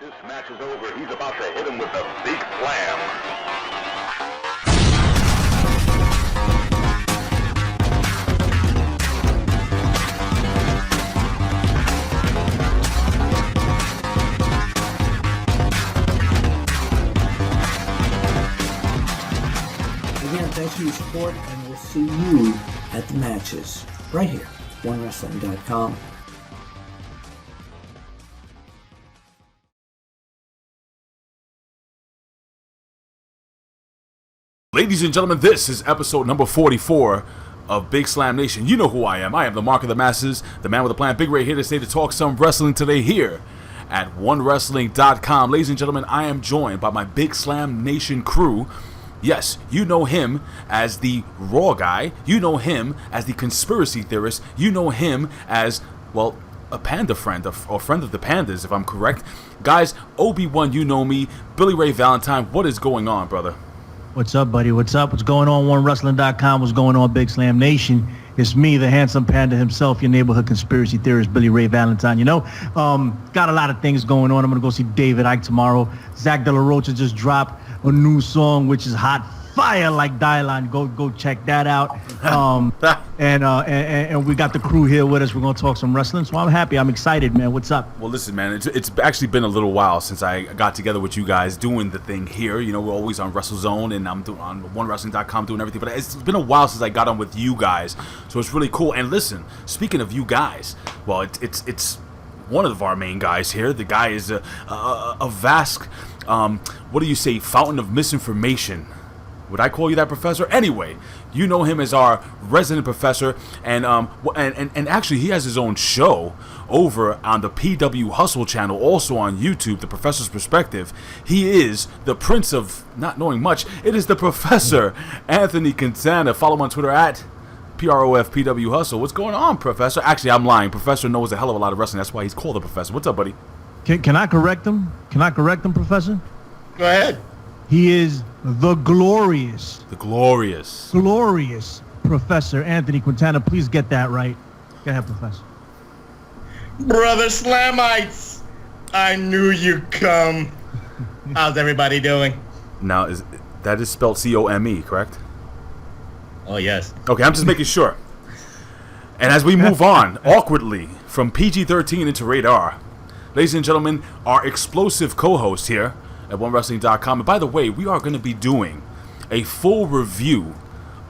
This match is over. He's about to hit him with the big slam. Again, thanks for your support, and we'll see you at the matches right here, OneWrestling.com. Ladies and gentlemen, this is episode number 44 of Big Slam Nation. You know who I am. I am the Mark of the Masses, the man with a plan. Big Ray here to stay to talk some wrestling today here at OneWrestling.com. Ladies and gentlemen, I am joined by my Big Slam Nation crew. Yes, you know him as the Raw guy. You know him as the conspiracy theorist. You know him as, well, a panda friend, or friend of the pandas, if I'm correct. Guys, Obi-Wan, you know me. Billy Ray Valentine, what is going on, brother? What's up, buddy? What's up? What's going on? OneWrestling.com. What's going on, Big Slam Nation? It's me, the handsome panda himself, your neighborhood conspiracy theorist, Billy Ray Valentine. You know, got a lot of things going on. I'm going to go see David Icke tomorrow. Zach De La Rocha just dropped a new song, which is hot fire like Deletion. Go check that out. And we got the crew here with us. We're going to talk some wrestling. So I'm happy. I'm excited, man. What's up? Well, listen, man, it's actually been a little while since I got together with you guys doing the thing here. You know, we're always on WrestleZone, and I'm on OneWrestling.com doing everything. But it's been a while since I got on with you guys. So it's really cool. And listen, speaking of you guys, well, it's one of our main guys here. The guy is a vast, what do you say, fountain of misinformation. Would I call you that, Professor? Anyway, you know him as our resident professor, and actually he has his own show over on the PW Hustle channel, also on YouTube, The Professor's Perspective. He is the prince of not knowing much. It is the Professor Anthony Quintana. Follow him on Twitter at PROFPW Hustle. What's going on, Professor? Actually, I'm lying. Professor knows a hell of a lot of wrestling. That's why he's called the Professor. What's up, buddy? Can I correct him? Professor? Go ahead. He is the glorious Professor Anthony Quintana. Please get that right. Go ahead, Professor. Brother Slamites, I knew you'd come. How's everybody doing? Now, that is spelled C-O-M-E, correct? Oh, yes. Okay, I'm just making sure. And as we move on, awkwardly, from PG-13 into Radar, ladies and gentlemen, our explosive co-host here at OneWrestling.com. And by the way, we are going to be doing a full review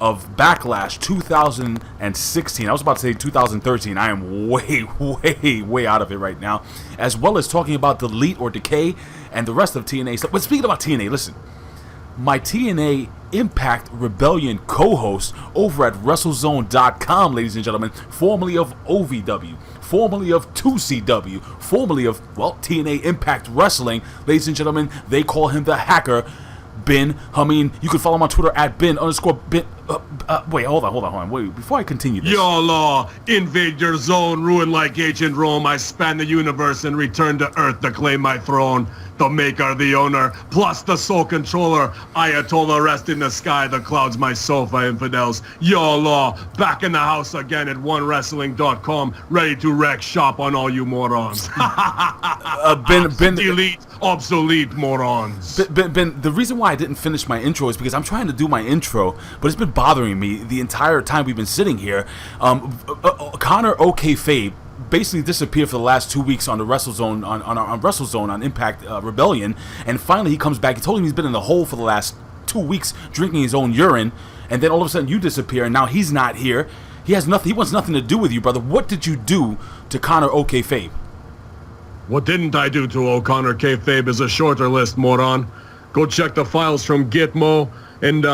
of Backlash 2016. I was about to say 2013. I am way out of it right now. As well as talking about Delete or Decay and the rest of TNA stuff. But speaking about TNA, listen. My TNA Impact Rebellion co-host over at WrestleZone.com, ladies and gentlemen, formerly of OVW, formerly of 2CW, formerly of, well, TNA Impact Wrestling. Ladies and gentlemen, they call him the hacker, Ben Hamin. You can follow him on Twitter at Ben_Ben. Wait, hold on. Wait, before I continue this. YOLO, invade your zone, ruin like ancient Rome. I span the universe and return to Earth to claim my throne. The maker, the owner, plus the sole controller. Ayatollah rest in the sky, the clouds my sofa, infidels. YOLO, back in the house again at OneWrestling.com, ready to wreck shop on all you morons. Ben, delete, obsolete morons. Ben, the reason why I didn't finish my intro is because I'm trying to do my intro, but it's been bothering me the entire time we've been sitting here. Connor Fabe basically disappeared for the last 2 weeks on the WrestleZone on WrestleZone on Impact Rebellion, and finally he comes back. He told him he's been in the hole for the last 2 weeks drinking his own urine, and then all of a sudden you disappear, and now he's not here. He has nothing. He wants nothing to do with you, brother. What did you do to Connor Fabe? What didn't I do to O'Connor Kayfabe is a shorter list, moron. Go check the files from Gitmo and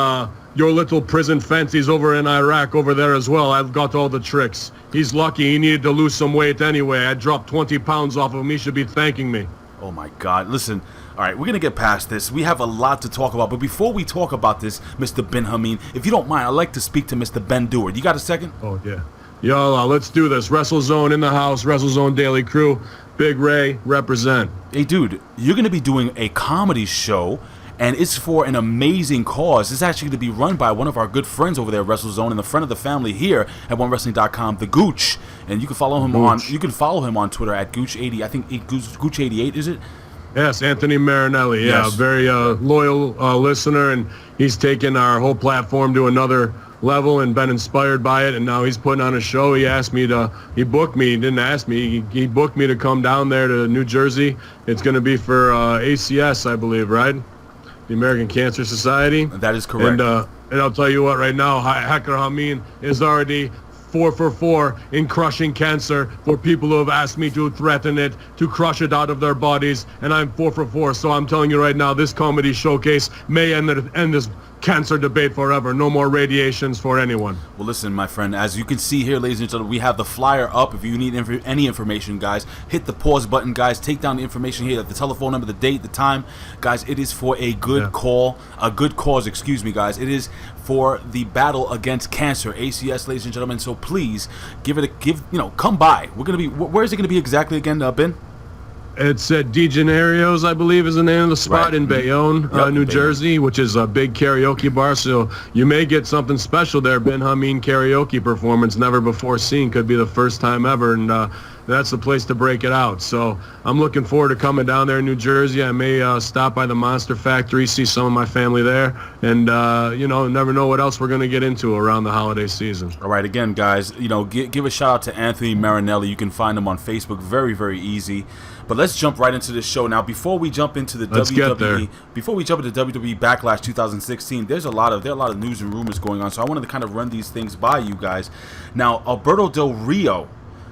your little prison fancies over in Iraq over there as well. I've got all the tricks. He's lucky. He needed to lose some weight anyway. I dropped 20 pounds off of him. He should be thanking me. Oh, my God. Listen, all right, we're going to get past this. We have a lot to talk about. But before we talk about this, Mr. Ben Hamin, if you don't mind, I'd like to speak to Mr. Ben Dewar. You got a second? Oh, yeah. YOLO, let's do this. WrestleZone in the house. WrestleZone Daily Crew. Big Ray, represent. Hey, dude, you're going to be doing a comedy show, and it's for an amazing cause. It's actually going to be run by one of our good friends over there at WrestleZone and a friend of the family here at OneWrestling.com, the Gooch. And you can follow him on Twitter at Gooch80. I think Gooch88, is it? Yes, Anthony Marinelli. Yeah, Yes. very loyal listener, and he's taken our whole platform to another level and been inspired by it. And now he's putting on a show. He booked me. He didn't ask me. He booked me to come down there to New Jersey. It's going to be for ACS, I believe, right? The American Cancer Society. That is correct. And I'll tell you what, right now, Hacker Hamin is already 4 for 4 in crushing cancer for people who have asked me to threaten it, to crush it out of their bodies, and I'm 4 for 4. So I'm telling you right now, this comedy showcase may end this cancer debate forever. No more radiations for anyone. Well, listen, my friend, as you can see here, ladies and gentlemen, we have the flyer up. If you need any information, guys, hit the pause button, guys. Take down the information here, the telephone number, the date, the time. Guys, it is for a good cause, excuse me, guys. It is for the battle against cancer, ACS, ladies and gentlemen. So please come by. We're going to be, where is it going to be exactly again, Ben? It's at DeGenerios, I believe, is the name of the spot in Bayonne, New Jersey, which is a big karaoke bar. So you may get something special there. Ben Hamin karaoke performance, never before seen. Could be the first time ever, and that's the place to break it out. So I'm looking forward to coming down there in New Jersey. I may stop by the Monster Factory, see some of my family there, and never know what else we're going to get into around the holiday season. All right, again, guys, give a shout out to Anthony Marinelli. You can find him on Facebook. Very, very easy. But let's jump right into this show now. Before we jump into the WWE Backlash 2016, there are a lot of news and rumors going on. So I wanted to kind of run these things by you guys. Now, Alberto Del Rio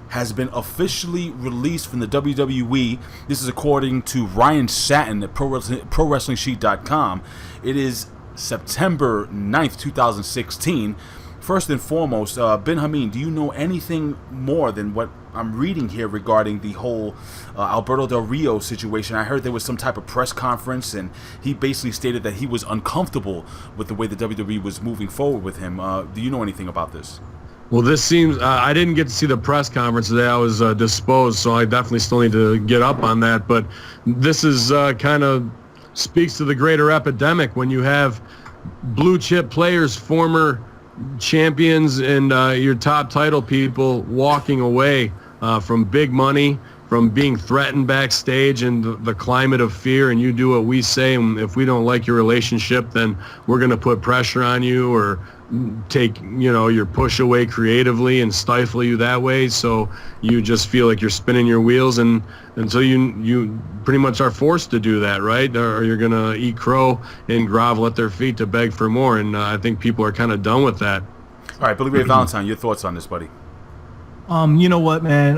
has been officially released from the WWE. This is according to Ryan Satin at ProWrestlingSheet.com. It is September 9th, 2016. First and foremost, Ben Hamin, do you know anything more than what I'm reading here regarding the whole Alberto Del Rio situation? I heard there was some type of press conference, and he basically stated that he was uncomfortable with the way the WWE was moving forward with him. Do you know anything about this? Well, this seems, I didn't get to see the press conference today. I was disposed, so I definitely still need to get up on that. But this is kind of speaks to the greater epidemic when you have blue chip players, former champions, and your top title people walking away from big money, from being threatened backstage and the climate of fear, and you do what we say, and if we don't like your relationship, then we're going to put pressure on you or take your push away creatively and stifle you that way, so you just feel like you're spinning your wheels, and until you pretty much are forced to do that, right? Or you're going to eat crow and grovel at their feet to beg for more, and I think people are kind of done with that. All right, Billy Ray Valentine, your thoughts on this, buddy? You know what, man?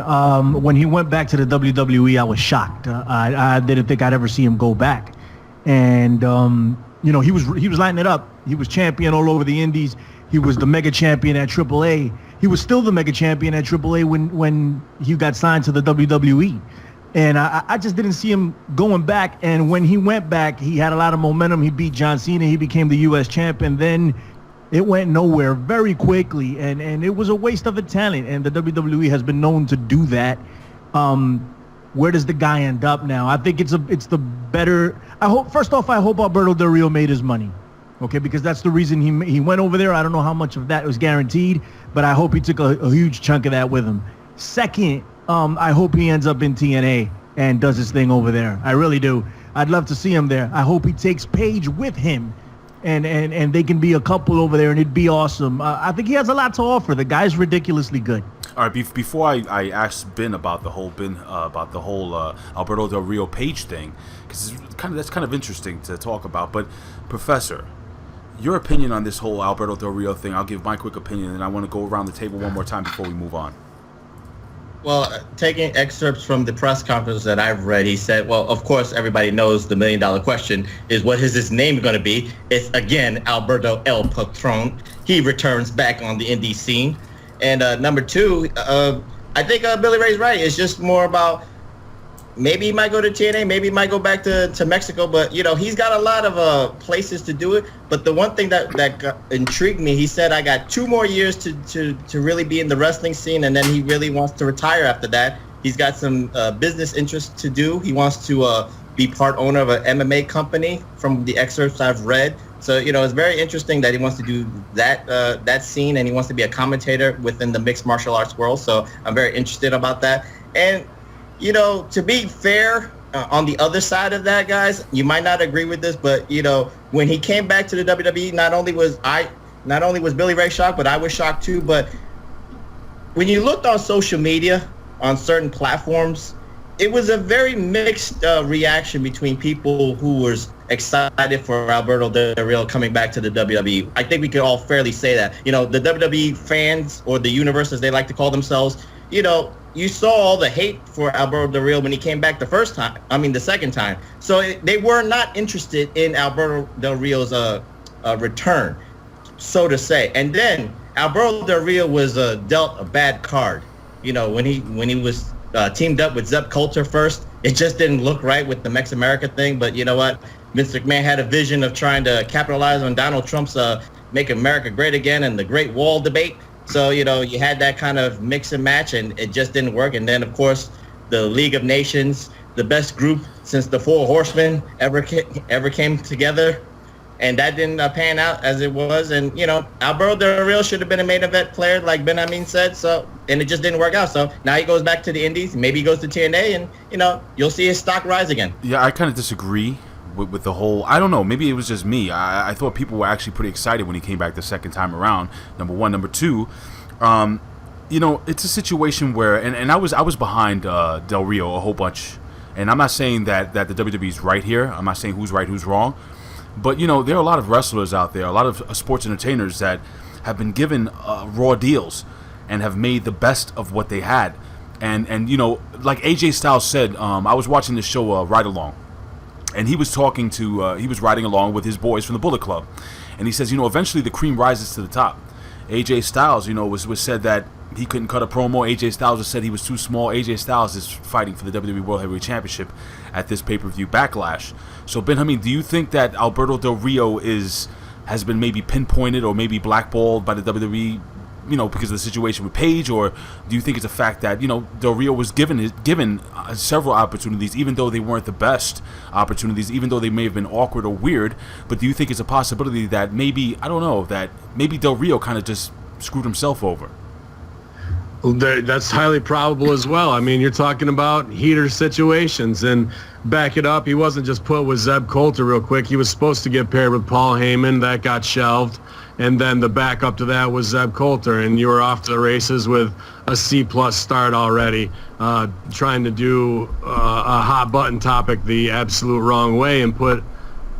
When he went back to the WWE, I was shocked. I didn't think I'd ever see him go back. And, he was lighting it up. He was champion all over the indies. He was the mega champion at AAA. He was still the mega champion at AAA when he got signed to the WWE. And I just didn't see him going back. And when he went back, he had a lot of momentum. He beat John Cena. He became the U.S. champion. Then it went nowhere very quickly, and it was a waste of a talent, and the WWE has been known to do that. Where does the guy end up now? I think it's the better. I hope Alberto Del Rio made his money, okay, because that's the reason he went over there. I don't know how much of that was guaranteed, but I hope he took a huge chunk of that with him. Second, I hope he ends up in TNA and does his thing over there. I really do. I'd love to see him there. I hope he takes Paige with him. And they can be a couple over there, and it'd be awesome. I think he has a lot to offer. The guy's ridiculously good. All right, before I asked Ben about the whole Alberto Del Rio Paige thing, because that's kind of interesting to talk about. But Professor, your opinion on this whole Alberto Del Rio thing? I'll give my quick opinion, and I want to go around the table one more time before we move on. Well, taking excerpts from the press conference that I've read, he said, well, of course, everybody knows the $1 million question is, what is his name going to be? It's, again, Alberto El Patron. He returns back on the indie scene. And number two, I think Billy Ray's right. It's just more about maybe he might go to TNA, maybe he might go back to Mexico, but, he's got a lot of places to do it. But the one thing that intrigued me, he said, I got 2 more years to really be in the wrestling scene, and then he really wants to retire after that. He's got some business interests to do. He wants to be part owner of an MMA company from the excerpts I've read. So, it's very interesting that he wants to do that scene, and he wants to be a commentator within the mixed martial arts world. So I'm very interested about that. And to be fair, on the other side of that, guys, you might not agree with this, but you know, when he came back to the WWE, not only was Billy Ray shocked, but I was shocked too. But when you looked on social media, on certain platforms, it was a very mixed reaction between people who was excited for Alberto Del Rio coming back to the WWE. I think we could all fairly say that. You know, the WWE fans, or the universe as they like to call themselves, you know, you saw all the hate for Alberto Del Rio when he came back the second time. So they were not interested in Alberto Del Rio's return, so to say. And then Alberto Del Rio was dealt a bad card. You know, when he was teamed up with Zeb Coulter first, it just didn't look right with the Mex America thing. But you know what? Vince McMahon had a vision of trying to capitalize on Donald Trump's Make America Great Again and the Great Wall debate. So, you know, you had that kind of mix and match, and it just didn't work. And then, of course, the League of Nations, the best group since the Four Horsemen ever came together. And that didn't pan out as it was. And, you know, Alberto Del Rio should have been a main event player, like Ben Hamin said. So, and it just didn't work out. So now he goes back to the Indies. Maybe he goes to TNA, and, you know, you'll see his stock rise again. Yeah, I kind of disagree with the whole. I don't know. Maybe it was just me. I thought people were actually pretty excited when he came back the second time around. Number one. Number two, you know, it's a situation where, and I was behind Del Rio a whole bunch. And I'm not saying that the WWE's right here. I'm not saying who's right, who's wrong. But, you know, there are a lot of wrestlers out there, a lot of sports entertainers that have been given raw deals and have made the best of what they had. And you know, like AJ Styles said, I was watching the show Ride Along, and he was talking to, he was riding along with his boys from the Bullet Club. And he says, you know, eventually the cream rises to the top. AJ Styles, you know, was said that he couldn't cut a promo. AJ Styles was said he was too small. AJ Styles is fighting for the WWE World Heavyweight Championship at this pay-per-view Backlash. So, Ben Hamin, do you think that Alberto Del Rio has been maybe pinpointed or maybe blackballed by the WWE, you know, because of the situation with Paige? Or do you think it's a fact that, you know, Del Rio was given several opportunities, even though they weren't the best opportunities, even though they may have been awkward or weird? But do you think it's a possibility that maybe, I don't know, that maybe Del Rio kind of just screwed himself over? That's highly probable as well. I mean, you're talking about heater situations, and back it up, he wasn't just put with Zeb Coulter real quick. He was supposed to get paired with Paul Heyman. That got shelved. And then the backup to that was Zeb Coulter, and you were off to the races with a C-plus start already, trying to do a hot button topic the absolute wrong way and put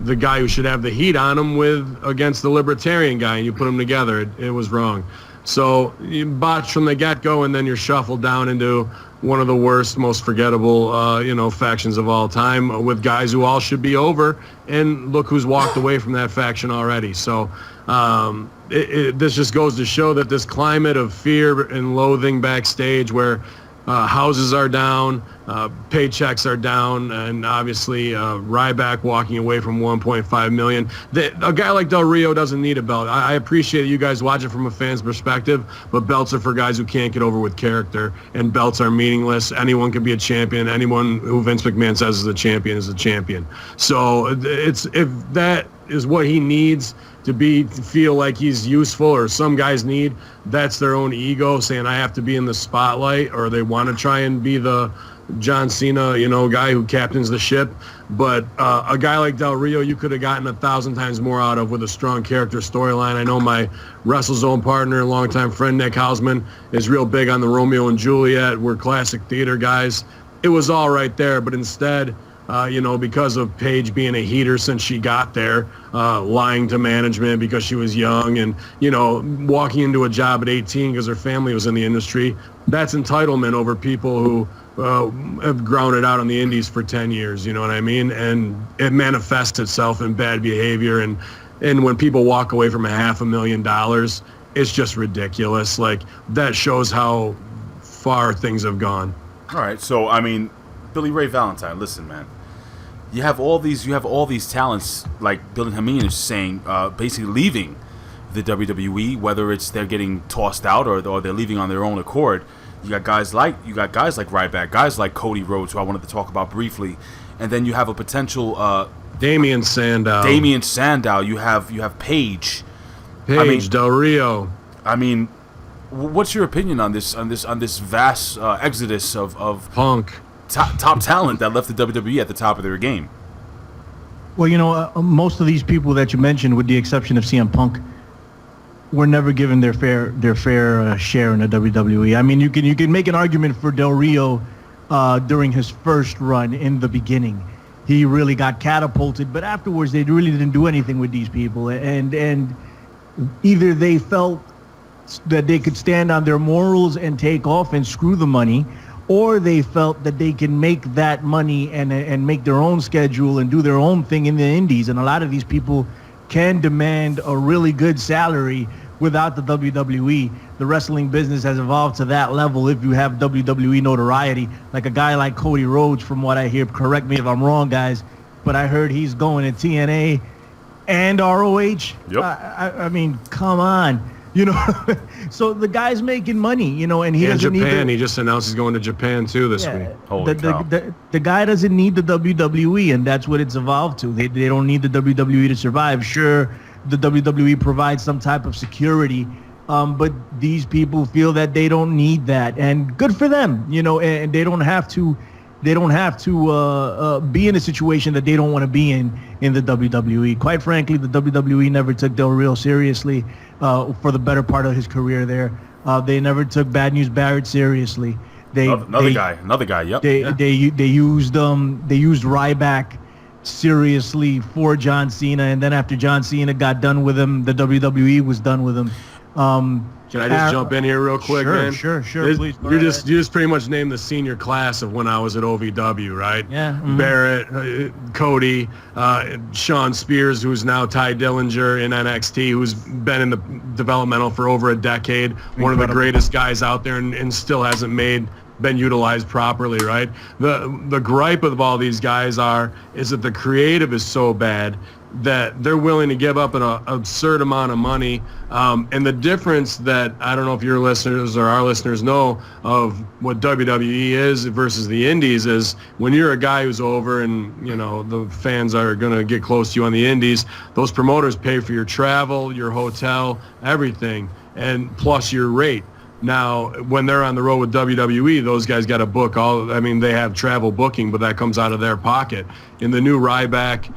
the guy who should have the heat on him against the libertarian guy, and you put them together. It was wrong. So you botch from the get-go, and then you're shuffled down into one of the worst, most forgettable, you know, factions of all time, with guys who all should be over. And look who's walked away from that faction already. So this just goes to show that this climate of fear and loathing backstage, where houses are down, paychecks are down, and obviously Ryback walking away from $1.5 million. A guy like Del Rio doesn't need a belt. I appreciate you guys watching from a fan's perspective, but belts are for guys who can't get over with character, and belts are meaningless. Anyone can be a champion. Anyone who Vince McMahon says is a champion is a champion. So if that is what he needs to feel like he's useful, or some guys need, that's their own ego saying I have to be in the spotlight, or they want to try and be the John Cena, you know, guy who captains the ship. But a guy like Del Rio, you could have gotten 1,000 times more out of with a strong character storyline. I know my WrestleZone partner, longtime friend Nick Hausman, is real big on the Romeo and Juliet. We're classic theater guys. It was all right there, but instead, you know, because of Paige being a heater since she got there, lying to management because she was young, and, you know, walking into a job at 18 because her family was in the industry, that's entitlement over people who have grounded out on the indies for 10 years, you know what I mean? And it manifests itself in bad behavior, and when people walk away from $500,000, it's just ridiculous. Like, that shows how far things have gone. All right, so, I mean, Billy Ray Valentine, listen, man. You have all these talents, like Billy Hamin is saying, basically leaving the WWE, whether it's they're getting tossed out or they're leaving on their own accord. You got guys like Ryback, guys like Cody Rhodes, who I wanted to talk about briefly, and then you have a potential Damien Sandow. You have Paige. Del Rio. I mean, what's your opinion on this vast exodus of Punk? top talent that left the WWE at the top of their game. Well, most of these people that you mentioned, with the exception of CM Punk, were never given their fair share in the WWE. I mean, you can make an argument for Del Rio during his first run in the beginning. He really got catapulted, but afterwards they really didn't do anything with these people, and either they felt that they could stand on their morals and take off and screw the money, or they felt that they can make that money and make their own schedule and do their own thing in the indies. And a lot of these people can demand a really good salary without the WWE. The wrestling business has evolved to that level if you have WWE notoriety. Like a guy like Cody Rhodes, from what I hear, correct me if I'm wrong, guys, but I heard he's going to TNA and ROH. Yep. I mean, come on. So the guy's making money, and he doesn't Japan. need He just announced he's going to Japan too this week. Holy cow. The guy doesn't need the WWE, and that's what it's evolved to. They don't need the WWE to survive. Sure, the WWE provides some type of security, but these people feel that they don't need that, and good for them, and they don't have to be in a situation that they don't want to be in the WWE. Quite frankly, the WWE never took Del Rio seriously for the better part of his career there. They never took Bad News Barrett seriously. Another guy. Yep. They used Ryback seriously for John Cena, and then after John Cena got done with him, the WWE was done with him. Can I just jump in here real quick, man? Sure, please. You just pretty much named the senior class of when I was at OVW, right? Yeah. Mm-hmm. Barrett, Cody, Sean Spears, who's now Ty Dillinger in NXT, who's been in the developmental for over a decade. One of the greatest guys out there, and still hasn't been utilized properly, right? The gripe of all these guys is that the creative is so bad that they're willing to give up an absurd amount of money. And the difference that I don't know if your listeners or our listeners know of what WWE is versus the indies is when you're a guy who's over and, the fans are going to get close to you on the indies, those promoters pay for your travel, your hotel, everything, and plus your rate. Now, when they're on the road with WWE, those guys got to book they have travel booking, but that comes out of their pocket. In the new Ryback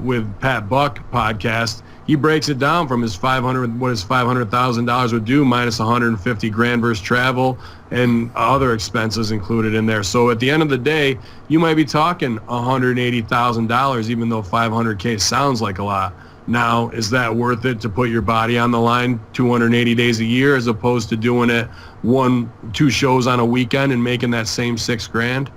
with Pat Buck podcast, he breaks it down from his $500,000 would do minus $150,000 versus travel and other expenses included in there. So at the end of the day, you might be talking $180,000, even though $500K sounds like a lot. Now, is that worth it to put your body on the line 280 days a year as opposed to doing it 1-2 shows on a weekend and making that same $6,000?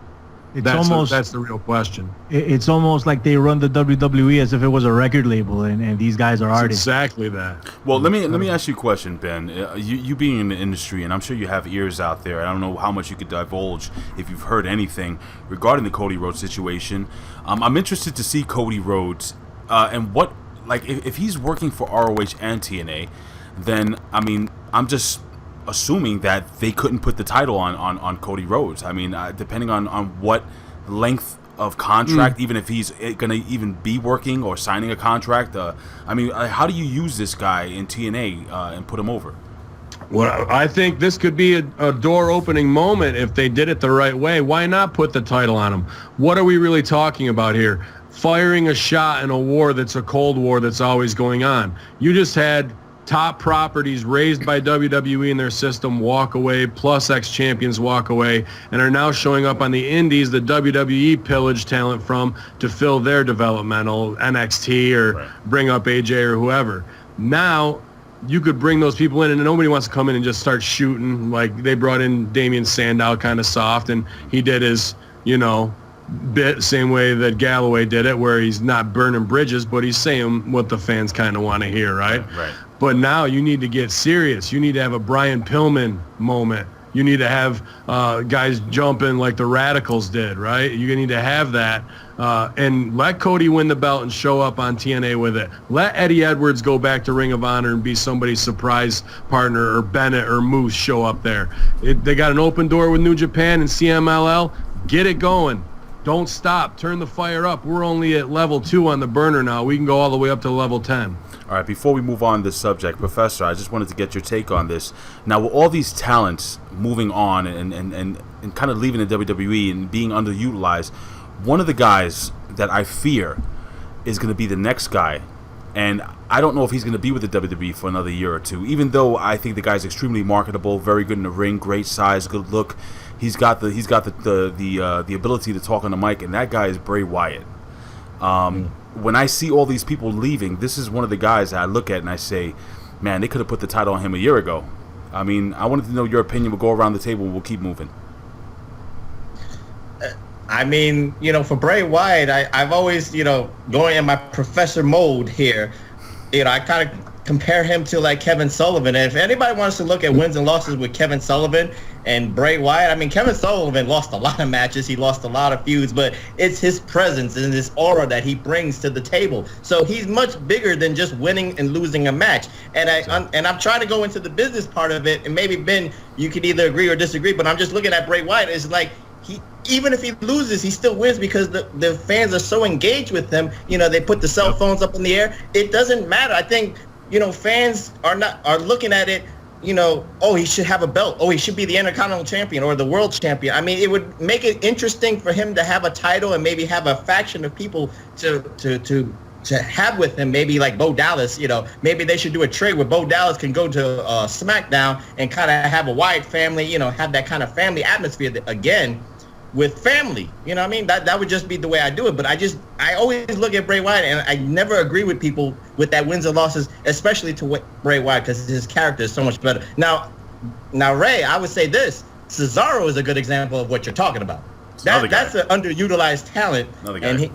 That's the real question. It's almost like they run the WWE as if it was a record label, and these guys are artists. Exactly that. Well, let me ask you a question, Ben. You being in the industry, and I'm sure you have ears out there. I don't know how much you could divulge if you've heard anything regarding the Cody Rhodes situation. I'm interested to see Cody Rhodes and what. Like, if he's working for ROH and TNA, then, I'm just assuming that they couldn't put the title on Cody Rhodes. Depending on what length of contract, even if he's going to even be working or signing a contract. How do you use this guy in TNA and put him over? Well, I think this could be a door-opening moment if they did it the right way. Why not put the title on him? What are we really talking about here? Firing a shot in a war that's a Cold War that's always going on. You just had top properties raised by WWE in their system walk away, plus ex-champions walk away, and are now showing up on the indies that WWE pillaged talent from to fill their developmental NXT or bring up AJ or whoever. Now, you could bring those people in, and nobody wants to come in and just start shooting. Like, they brought in Damian Sandow kind of soft, and he did his, bit same way that Galloway did it, where he's not burning bridges, but he's saying what the fans kind of want to hear, right? Right. But now you need to get serious. You need to have a Brian Pillman moment. You need to have guys jumping like the Radicals did, right? You need to have that. And let Cody win the belt and show up on TNA with it. Let Eddie Edwards go back to Ring of Honor and be somebody's surprise partner, or Bennett or Moose show up there. They got an open door with New Japan and CMLL. Get it going. Don't stop. Turn the fire up. We're only at level 2 on the burner now. We can go all the way up to level 10. All right, before we move on this subject, Professor, I just wanted to get your take on this. Now, with all these talents moving on and kind of leaving the WWE and being underutilized, one of the guys that I fear is going to be the next guy. And I don't know if he's going to be with the WWE for another year or two, even though I think the guy's extremely marketable, very good in the ring, great size, good look. He's got the ability to talk on the mic, and that guy is Bray Wyatt. When I see all these people leaving, this is one of the guys that I look at and I say, man, they could have put the title on him a year ago. I mean, I wanted to know your opinion. We'll go around the table and we'll keep moving. I mean, for Bray Wyatt, I've always, going in my professor mode here, I kind of compare him to like Kevin Sullivan. And if anybody wants to look at wins and losses with Kevin Sullivan and Bray Wyatt, I mean, Kevin Sullivan lost a lot of matches. He lost a lot of feuds, but it's his presence and his aura that he brings to the table. So he's much bigger than just winning and losing a match. And I'm trying to go into the business part of it. And maybe, Ben, you can either agree or disagree, but I'm just looking at Bray Wyatt. It's like even if he loses, he still wins because the fans are so engaged with him. They put the cell phones up in the air. It doesn't matter. I think, fans are looking at it, oh, he should have a belt. Oh, he should be the Intercontinental Champion or the World Champion. I mean, it would make it interesting for him to have a title and maybe have a faction of people to have with him, maybe like Bo Dallas. Maybe they should do a trade where Bo Dallas can go to SmackDown and kind of have a Wyatt family, have that kind of family atmosphere again with family. You know what I mean? That would just be the way I do it. But I always look at Bray Wyatt, and I never agree with people with that wins and losses, especially to Bray Wyatt, because his character is so much better. Now, Ray, I would say this. Cesaro is a good example of what you're talking about. That's an underutilized talent. And,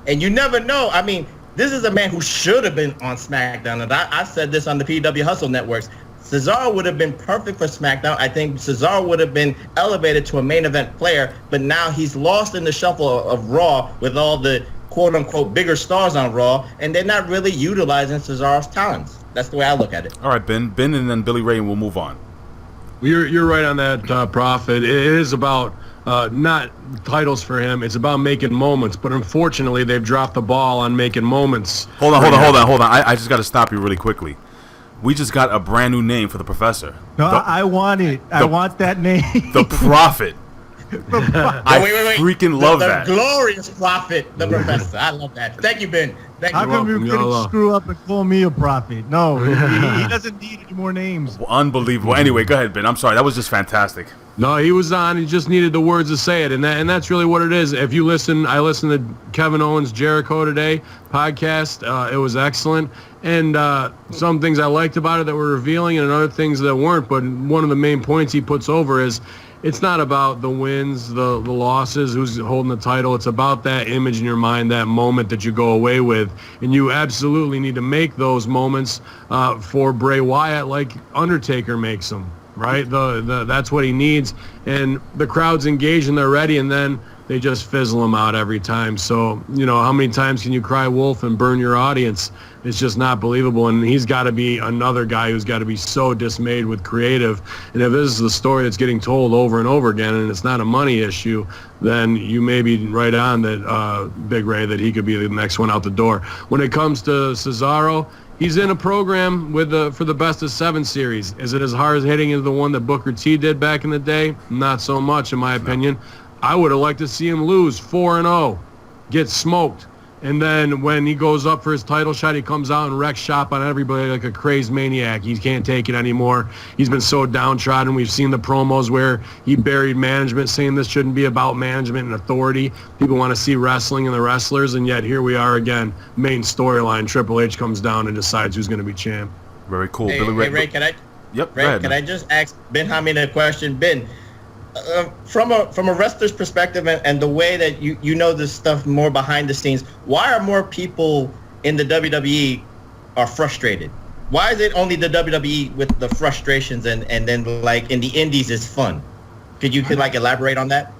and you never know. I mean, this is a man who should have been on SmackDown. And I said this on the PW Hustle networks. Cesaro would have been perfect for SmackDown. I think Cesaro would have been elevated to a main event player, but now he's lost in the shuffle of Raw with all the quote-unquote bigger stars on Raw, and they're not really utilizing Cesaro's talents. That's the way I look at it. All right, Ben, and then Billy Ray, and we'll move on. You're right on that, Prophet. It is about not titles for him. It's about making moments, but unfortunately, they've dropped the ball on making moments. Hold on. I just got to stop you really quickly. We just got a brand new name for the Professor. No, I want it. I want that name. The Prophet. I freaking love that. The glorious Prophet, the Professor. I love that. Thank you, Ben. How come you couldn't screw up and call me a prophet? No, he doesn't need any more names. Well, unbelievable. Anyway, go ahead, Ben. I'm sorry. That was just fantastic. No, he was on. He just needed the words to say it, and that's really what it is. If you listen, I listened to Kevin Owens' Jericho Today podcast. It was excellent, and some things I liked about it that were revealing, and other things that weren't. But one of the main points he puts over is it's not about the wins, the losses, who's holding the title. It's about that image in your mind, that moment that you go away with. And you absolutely need to make those moments for Bray Wyatt like Undertaker makes them, right? That's what he needs. And the crowd's engaged and they're ready, and then they just fizzle him out every time. So, how many times can you cry wolf and burn your audience? It's just not believable. And he's got to be another guy who's got to be so dismayed with creative. And if this is the story that's getting told over and over again and it's not a money issue, then you may be right on that, Big Ray, that he could be the next one out the door. When it comes to Cesaro, he's in a program for the Best of 7 series. Is it as hard as hitting as the one that Booker T did back in the day? Not so much, in my opinion. I would have liked to see him lose 4-0, get smoked. And then when he goes up for his title shot, he comes out and wrecks shop on everybody like a crazed maniac. He can't take it anymore. He's been so downtrodden. We've seen the promos where he buried management, saying this shouldn't be about management and authority. People want to see wrestling and the wrestlers, and yet here we are again. Main storyline, Triple H comes down and decides who's going to be champ. Very cool. Hey, Billy Ray, can I? Yep. Ray, can I just ask Ben Hamin a question? Ben, from a wrestler's perspective and the way that you know this stuff more behind the scenes, why are more people in the WWE are frustrated? Why is it only the WWE with the frustrations and then like in the indies is fun? Could you elaborate on that?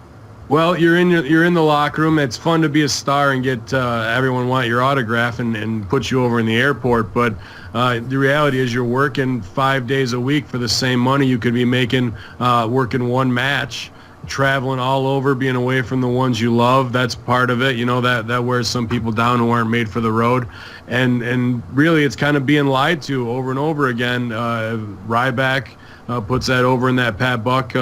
Well, you're in the locker room. It's fun to be a star and get everyone want your autograph and put you over in the airport. But the reality is you're working 5 days a week for the same money you could be making working one match. traveling all over, being away from the ones you love. That's part of it. You know, that wears some people down who aren't made for the road. And really, it's kind of being lied to over and over again. Ryback puts that over in that Pat Buck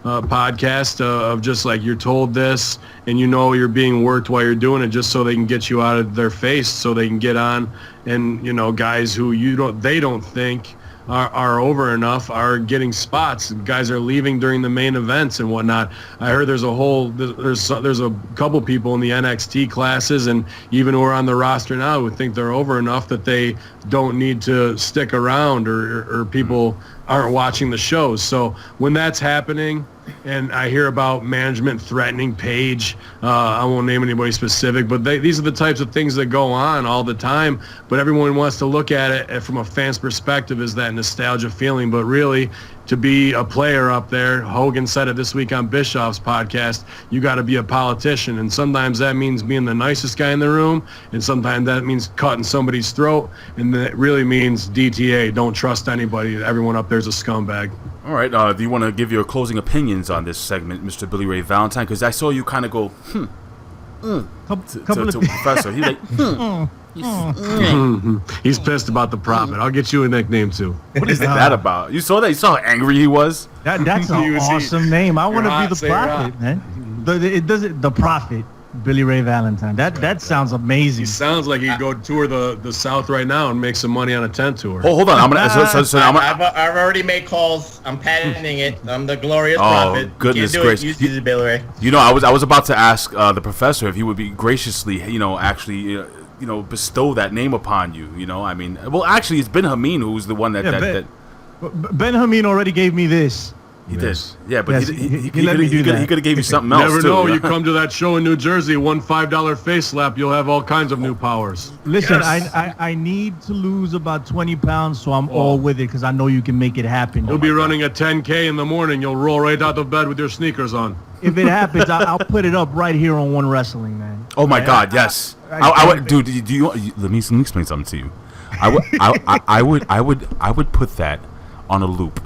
podcast of just like, you're told this and you know you're being worked while you're doing it just so they can get you out of their face so they can get on. And, you know, guys who they don't think are over enough are getting spots. Guys are leaving during the main events and whatnot. I heard there's a couple people in the NXT classes and even who are on the roster now who think they're over enough that they don't need to stick around or people aren't watching the shows. So when that's happening and I hear about management threatening Paige, I won't name anybody specific, but these are the types of things that go on all the time. But everyone wants to look at it from a fan's perspective as that nostalgia feeling. But really, to be a player up there, Hogan said it this week on Bischoff's podcast, you got to be a politician. And sometimes that means being the nicest guy in the room, and sometimes that means cutting somebody's throat, and that really means DTA, don't trust anybody. Everyone up there's a scumbag. All right, do you want to give your closing opinions on this segment, Mr. Billy Ray Valentine? Because I saw you kind of go, to Professor. He's like, He's pissed about the Prophet. I'll get you a nickname too. What is that about? You saw that? You saw how angry he was? That's an awesome name. I want to be the Prophet, man. The Prophet, Billy Ray Valentine. That sounds amazing. He sounds like he'd go tour the South right now and make some money on a tent tour. Oh, hold on. I've already made calls. I'm patenting it. I'm the glorious Prophet. Oh, goodness gracious. Use it, Billy Ray. You know, I was about to ask the professor if he would be graciously, actually, bestow that name upon you. You know, I mean, well, actually, it's Ben Hamin who's the one that Ben Hamin already gave me this. He did. Yeah, but yes, he let me do that. He could have gave you something else, Never too. know. You come to that show in New Jersey, one $5 face slap, you'll have all kinds of new powers. Listen, yes. I need to lose about 20 pounds, so I'm all with it because I know you can make it happen. You'll be running a 10K in the morning. You'll roll right out of bed with your sneakers on. If it happens, I'll put it up right here on One Wrestling, man. Oh my God, yes. I would, dude. Do you? Let me explain something to you. I would put that on a loop.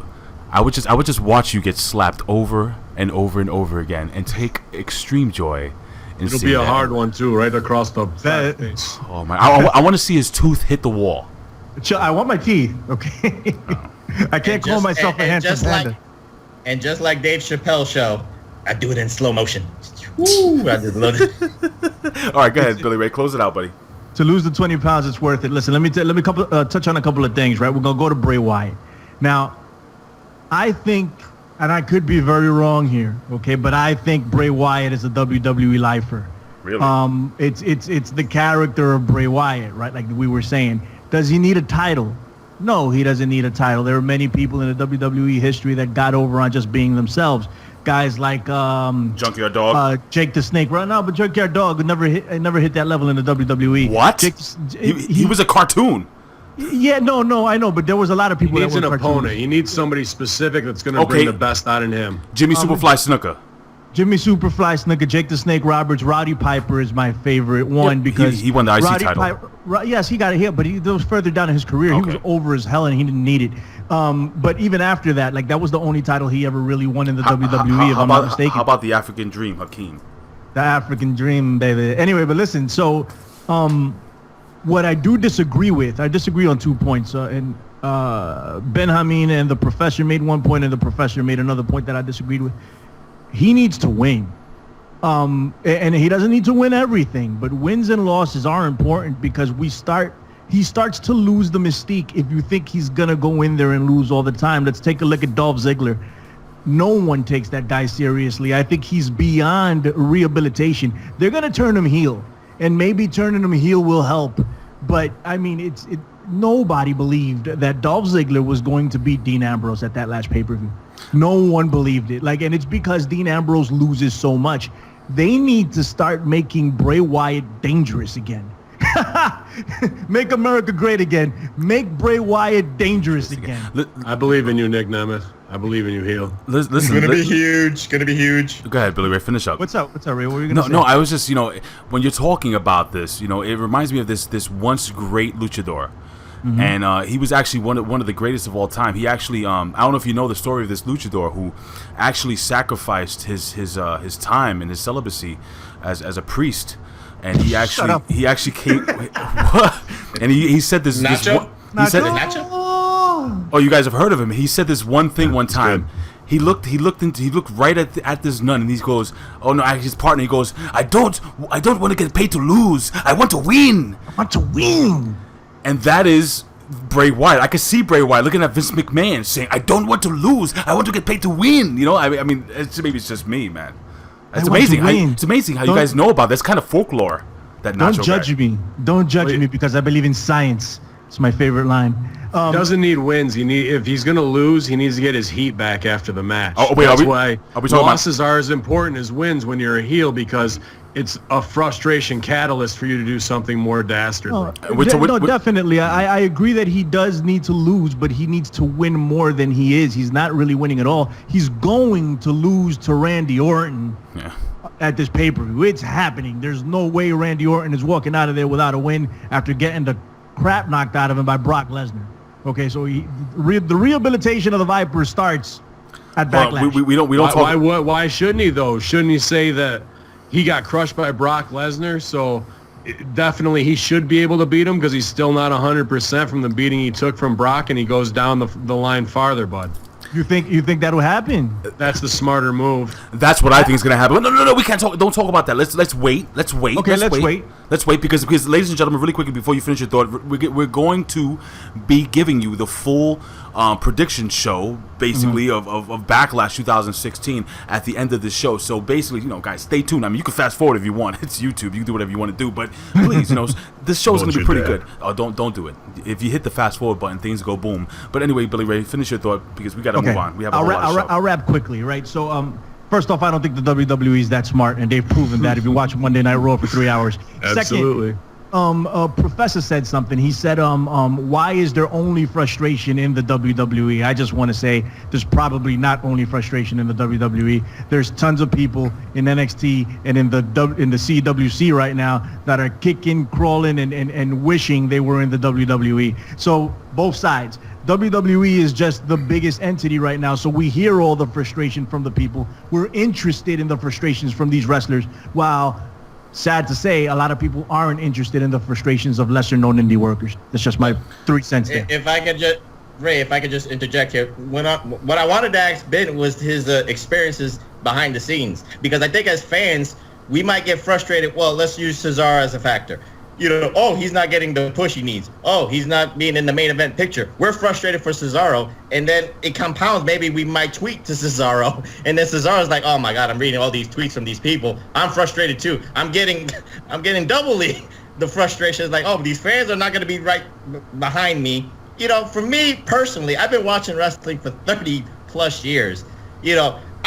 I would just watch you get slapped over and over and over again and take extreme joy in It'll seeing be a that. hard one too, right across the face. Oh my! I want to see his tooth hit the wall. I want my teeth. Okay. I can't call myself a handsome panda. And just like Dave Chappelle's show, I do it in slow motion. Woo! I just love it. All right, go ahead, Billy Ray. Close it out, buddy. To lose the 20 pounds, it's worth it. Listen, let me touch on a couple of things. Right, we're gonna go to Bray Wyatt. Now, I think, and I could be very wrong here, okay, but I think Bray Wyatt is a WWE lifer. Really? It's the character of Bray Wyatt, right? Like we were saying. Does he need a title? No, he doesn't need a title. There are many people in the WWE history that got over on just being themselves. Guys like Junkyard Dog, Jake the Snake. Right now, but Junkyard Dog never hit that level in the WWE. What? He was a cartoon. Yeah, no, I know, but there was a lot of people. He needs that an were opponent. cartoons. He needs somebody specific that's going to bring the best out in him. Jimmy Superfly Snuka. Jimmy Superfly Snuka, Jake the Snake Roberts, Roddy Piper is my favorite one because he won the IC title. Yes, he got it here, but that was further down in his career. Okay. He was over as hell and he didn't need it. But even after that, like that was the only title he ever really won in the WWE, if I'm not mistaken. How about the African Dream, Hakeem? The African Dream, baby. Anyway, but listen, so what I do disagree with, I disagree on 2 points. And Ben Hamin and the Professor made one point and the Professor made another point that I disagreed with. He needs to win. And he doesn't need to win everything, but wins and losses are important because he starts to lose the mystique if you think he's going to go in there and lose all the time. Let's take a look at Dolph Ziggler. No one takes that guy seriously. I think he's beyond rehabilitation. They're going to turn him heel, and maybe turning him heel will help. But, I mean, nobody believed that Dolph Ziggler was going to beat Dean Ambrose at that last pay-per-view. No one believed it. And it's because Dean Ambrose loses so much. They need to start making Bray Wyatt dangerous again. Make America great again. Make Bray Wyatt dangerous again. I believe in you, Nick Nemeth. I believe in you, heel. Listen, It's gonna be huge. Gonna be huge. Go ahead, Billy Ray. Finish up. What's up, Ray? What were you gonna say? No. I was just, when you're talking about this, it reminds me of this once great luchador. And he was actually one of the greatest of all time. He actually, I don't know if you know the story of this luchador who actually sacrificed his time and his celibacy as a priest, and he actually came. And he said this. Nacho? He said, Nacho? oh, you guys have heard of him. He said this one thing one time. He looked right at this nun, and he goes, "Oh no!" His partner, he goes, "I don't want to get paid to lose. I want to win. I want to win." And that is Bray Wyatt. I could see Bray Wyatt looking at Vince McMahon saying, "I don't want to lose. I want to get paid to win." You know, I mean, maybe it's just me, man. It's amazing. It's amazing how you guys know about this kind of folklore. That Nacho Don't judge me. Don't judge me because I believe in science. It's my favorite line. Doesn't need wins. If he's gonna lose, he needs to get his heat back after the match. Oh wait, that's why losses are as important as wins when you're a heel, because it's a frustration catalyst for you to do something more dastardly. Definitely. I agree that he does need to lose, but he needs to win more than he is. He's not really winning at all. He's going to lose to Randy Orton at this pay-per-view. It's happening. There's no way Randy Orton is walking out of there without a win after getting the crap knocked out of him by Brock Lesnar. Okay, so the rehabilitation of the Viper starts at Backlash. We don't talk. Why shouldn't he though? Shouldn't he say that he got crushed by Brock Lesnar? So definitely he should be able to beat him because he's still not 100% from the beating he took from Brock, and he goes down the line farther, bud. You think that'll happen? That's the smarter move. That's what I think is going to happen. No, we can't talk. Don't talk about that. Let's wait. Okay, let's wait. Let's wait because, ladies and gentlemen, really quickly before you finish your thought, we're going to be giving you the full prediction show, basically, of Backlash 2016 at the end of the show. So basically, guys, stay tuned. I mean, you can fast forward if you want. It's YouTube. You can do whatever you want to do. But please, this show is going to be pretty good. Oh, don't do it. If you hit the fast forward button, things go boom. But anyway, Billy Ray, finish your thought because we got to move on. We have a whole lot of show. I'll wrap quickly, right? So, first off, I don't think the WWE is that smart, and they've proven that if you watch Monday Night Raw for 3 hours. Absolutely. Second, a professor said something. He said, why is there only frustration in the WWE? I just want to say there's probably not only frustration in the WWE. There's tons of people in NXT and in the CWC right now that are kicking, crawling, and wishing they were in the WWE. So both sides. WWE is just the biggest entity right now, so we hear all the frustration from the people. We're interested in the frustrations from these wrestlers, while sad to say, a lot of people aren't interested in the frustrations of lesser-known indie workers. That's just my 3 cents there. If I could just interject here, what I wanted to ask Ben was his experiences behind the scenes, because I think as fans, we might get frustrated. Well, let's use Cesaro as a factor. Oh, he's not getting the push he needs. Oh, he's not being in the main event picture. We're frustrated for Cesaro, and then it compounds. Maybe we might tweet to Cesaro, and then Cesaro's like, "Oh my God, I'm reading all these tweets from these people. I'm frustrated too. I'm getting doubly the frustration. It's like, oh, these fans are not going to be right behind me." For me personally, I've been watching wrestling for 30 plus years.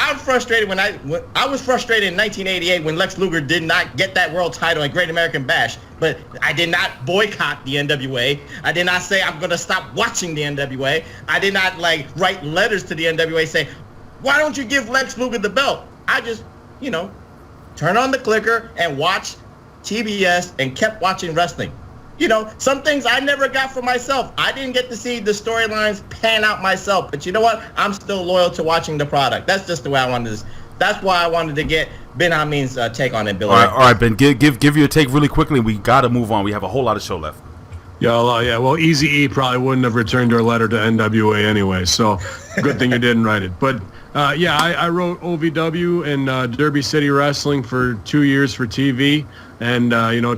I'm frustrated when I was frustrated in 1988 when Lex Luger did not get that world title at Great American Bash, but I did not boycott the NWA. I did not say I'm going to stop watching the NWA. I did not write letters to the NWA saying, why don't you give Lex Luger the belt? I just, turn on the clicker and watch TBS and kept watching wrestling. Some things I never got for myself. I didn't get to see the storylines pan out myself. But you know what? I'm still loyal to watching the product. That's just the way I wanted this. That's why I wanted to get Ben Hamin's take on it, Billy. All right, Ben. Give your take really quickly. We got to move on. We have a whole lot of show left. Well, Eazy-E probably wouldn't have returned her letter to NWA anyway, so good thing you didn't write it. But, I wrote OVW and Derby City Wrestling for 2 years for TV, and,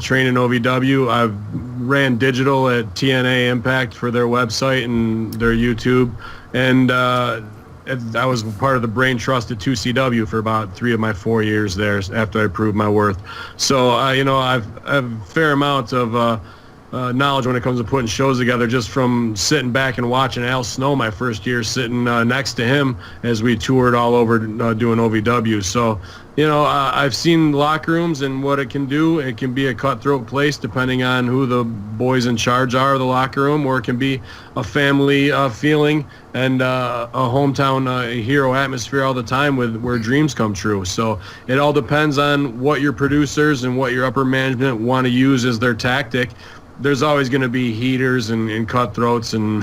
training OVW. I ran digital at TNA Impact for their website and their YouTube, and I was part of the brain trust at 2CW for about 3 of my 4 years there after I proved my worth. So, I've a fair amount of knowledge when it comes to putting shows together, just from sitting back and watching Al Snow my first year, sitting next to him as we toured all over doing OVW. So, I've seen locker rooms and what it can do. It can be a cutthroat place depending on who the boys in charge are of the locker room, or it can be a family feeling and a hometown hero atmosphere all the time where dreams come true. So it all depends on what your producers and what your upper management want to use as their tactic. there's always going to be heaters and cutthroats and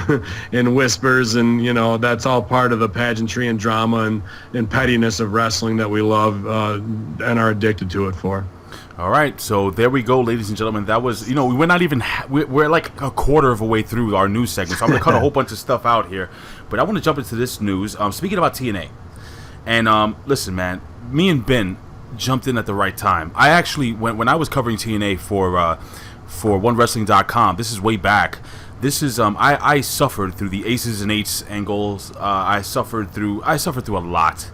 and whispers, and that's all part of the pageantry and drama and pettiness of wrestling that we love and are addicted to it for. All right, so there we go, ladies and gentlemen. That was, we're not even, we're like a quarter of a way through our news segment, so I'm going to cut a whole bunch of stuff out here. But I want to jump into this news. Speaking about TNA, and listen, man, me and Ben jumped in at the right time. I actually, when I was covering TNA for OneWrestling.com, this is way back. This is I suffered through the Aces and Eights angles. I suffered through a lot.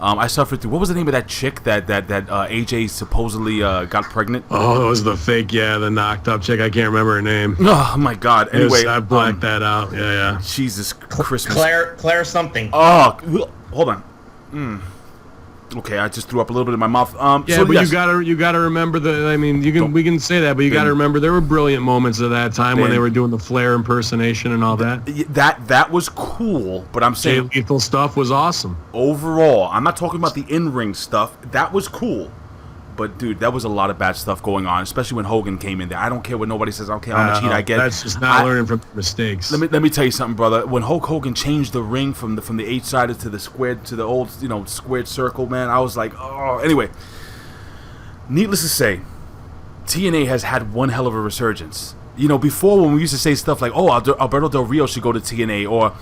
I suffered through, what was the name of that chick that AJ supposedly got pregnant? Oh, it was the fake, the knocked up chick. I can't remember her name. Oh my God. Anyway, I blacked that out. Yeah. Jesus Christmas. Claire something. Oh, hold on. Okay, I just threw up a little bit in my mouth. But yes. you gotta remember we can say that, but you gotta remember there were brilliant moments at that time when they were doing the Flair impersonation and all that. That was cool, but I'm saying Jay Lethal stuff was awesome. Overall, I'm not talking about the in-ring stuff. That was cool. But, dude, that was a lot of bad stuff going on, especially when Hogan came in there. I don't care what nobody says. I don't care how much heat I get. That's just not learning from mistakes. Let me tell you something, brother. When Hulk Hogan changed the ring from the eight-sided to the squared, to the old, squared circle, man, I was like, oh. Anyway, needless to say, TNA has had one hell of a resurgence. Before, when we used to say stuff like, oh, Alberto Del Rio should go to TNA, or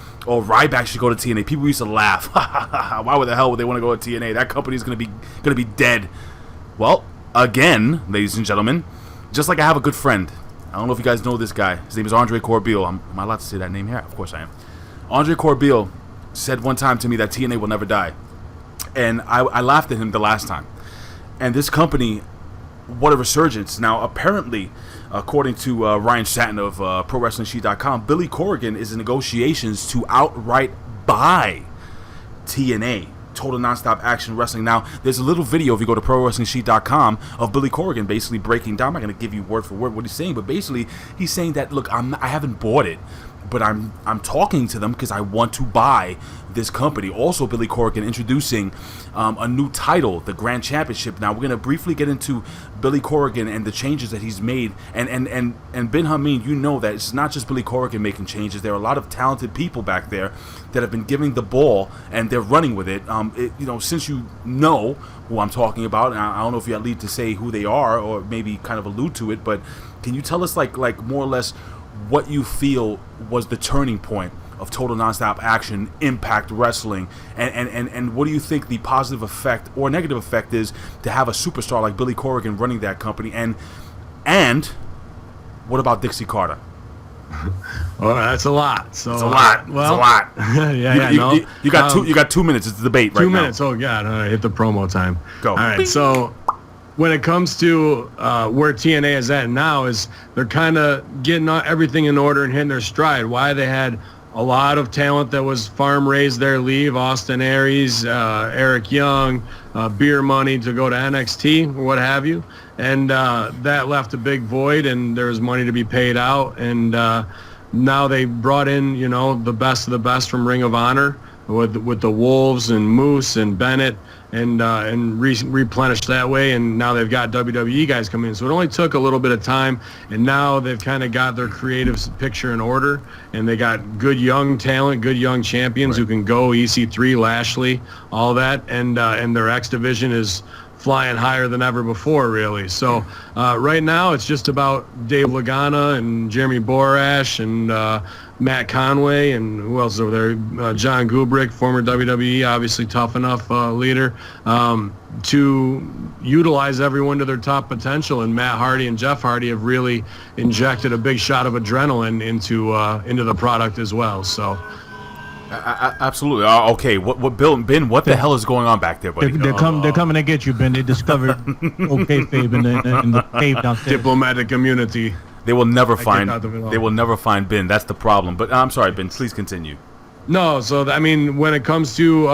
Ryback should go to TNA, people used to laugh. Why the hell would they want to go to TNA? That company's gonna be dead. Well, again, ladies and gentlemen, just like I have a good friend. I don't know if you guys know this guy. His name is Andre Corbeil. Am I allowed to say that name here? Of course I am. Andre Corbeil said one time to me that TNA will never die. And I laughed at him the last time. And this company, what a resurgence. Now, apparently, according to Ryan Satin of ProWrestlingSheet.com, Billy Corgan is in negotiations to outright buy TNA. Total Nonstop Action Wrestling. Now, there's a little video, if you go to ProWrestlingSheet.com, of Billy Corgan basically breaking down. I'm not going to give you word for word what he's saying, but basically, he's saying that, look, I haven't bought it, but I'm talking to them because I want to buy this company. Also, Billy Corgan introducing a new title, the Grand Championship. Now, we're going to briefly get into Billy Corgan and the changes that he's made. And Ben Hamin, you know that it's not just Billy Corgan making changes. There are a lot of talented people back there that have been giving the ball, and they're running with it. Since you know who I'm talking about, and I don't know if you had lead to say who they are or maybe kind of allude to it, but can you tell us like more or less what you feel was the turning point of Total Nonstop Action, Impact Wrestling, and what do you think the positive effect or negative effect is to have a superstar like Billy Corgan running that company? And what about Dixie Carter? Well, that's a lot. So it's a lot. Well, it's a lot. You got 2 minutes. It's the debate right now. 2 minutes. Oh God! All right, hit the promo time. Go. All right. So when it comes to where TNA is at now, is they're kind of getting everything in order and hitting their stride. Why they had a lot of talent that was farm raised there leave, Austin Aries, Eric Young, beer money to go to NXT or what have you. And that left a big void, and there was money to be paid out. And now they brought in, the best of the best from Ring of Honor with the Wolves and Moose and Bennett, and replenished that way. And now they've got WWE guys coming in. So it only took a little bit of time, and now they've kind of got their creative picture in order, and they got good young talent, good young champions who can go, EC3, Lashley, all that. And their X division is flying higher than ever before, really. So right now it's just about Dave Lagana and Jeremy Borash and Matt Conway, and who else is over there? John Gubrick, former WWE, obviously tough enough leader, to utilize everyone to their top potential. And Matt Hardy and Jeff Hardy have really injected a big shot of adrenaline into the product as well. So. Absolutely. Okay. What Ben? What the hell is going on back there, buddy? They're coming to get you, Ben. They discovered kayfabe in the cave downstairs. Diplomatic immunity. They will never find Ben. That's the problem. But I'm sorry, Ben. Please continue. No. So when it comes to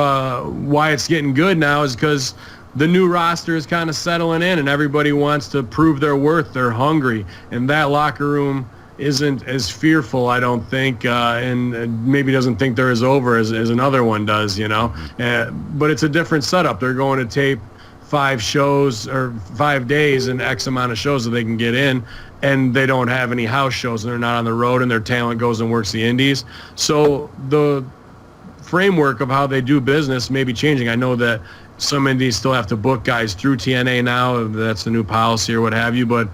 why it's getting good now is because the new roster is kind of settling in, and everybody wants to prove their worth. They're hungry, and that locker room isn't as fearful, I don't think, and maybe doesn't think they're as over as another one does, but it's a different setup. They're going to tape 5 shows or 5 days and X amount of shows that they can get in, and they don't have any house shows, and they're not on the road, and their talent goes and works the indies. So the framework of how they do business may be changing. I know that some indies still have to book guys through TNA now. That's the new policy or what have you, but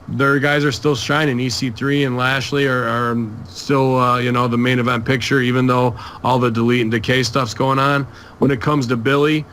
their guys are still shining. EC3 and Lashley are still, the main event picture, even though all the Delete and Decay stuff's going on. When it comes to Billy,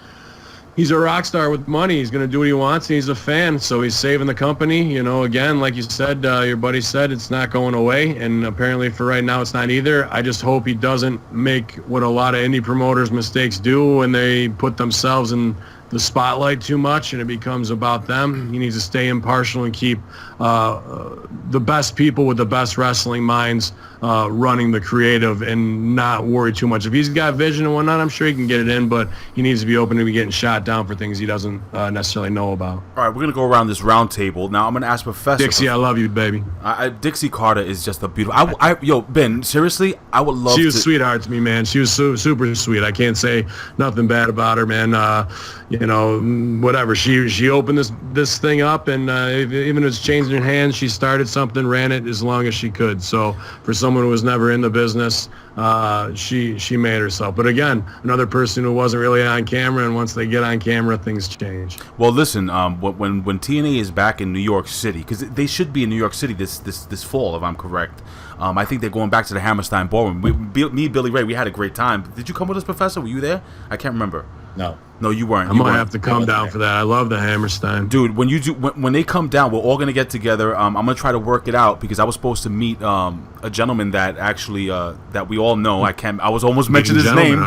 he's a rock star with money. He's going to do what he wants, and he's a fan, so he's saving the company. Again, like you said, your buddy said, it's not going away, and apparently for right now it's not either. I just hope he doesn't make what a lot of indie promoters' mistakes do when they put themselves in the spotlight too much and it becomes about them. He needs to stay impartial and keep the best people with the best wrestling minds running the creative and not worry too much. If he's got vision and whatnot, I'm sure he can get it in, but he needs to be open to be getting shot down for things he doesn't necessarily know about. All right, we're going to go around this round table. Now, I'm going to ask Professor. Dixie, I love you, baby. Dixie Carter is just a beautiful... Yo, Ben, seriously, I would love to... She was a sweetheart to me, man. She was super sweet. I can't say nothing bad about her, man. Whatever. She opened this thing up, and even if it's changed in hands, she started something, ran it as long as she could. So for someone who was never in the business, she made herself. But again, another person who wasn't really on camera, and once they get on camera, things change. Well, listen, when TNA is back in New York City, because they should be in New York City this fall, if I'm correct. I think they're going back to the Hammerstein Ballroom. Me, Billy Ray, we had a great time. Did you come with us, Professor? Were you there? I can't remember. No, you weren't. I'm gonna have to come down for that. I love the Hammerstein, dude. When they come down, we're all gonna get together. I'm gonna try to work it out because I was supposed to meet a gentleman that actually that we all know. I was almost mentioning his name.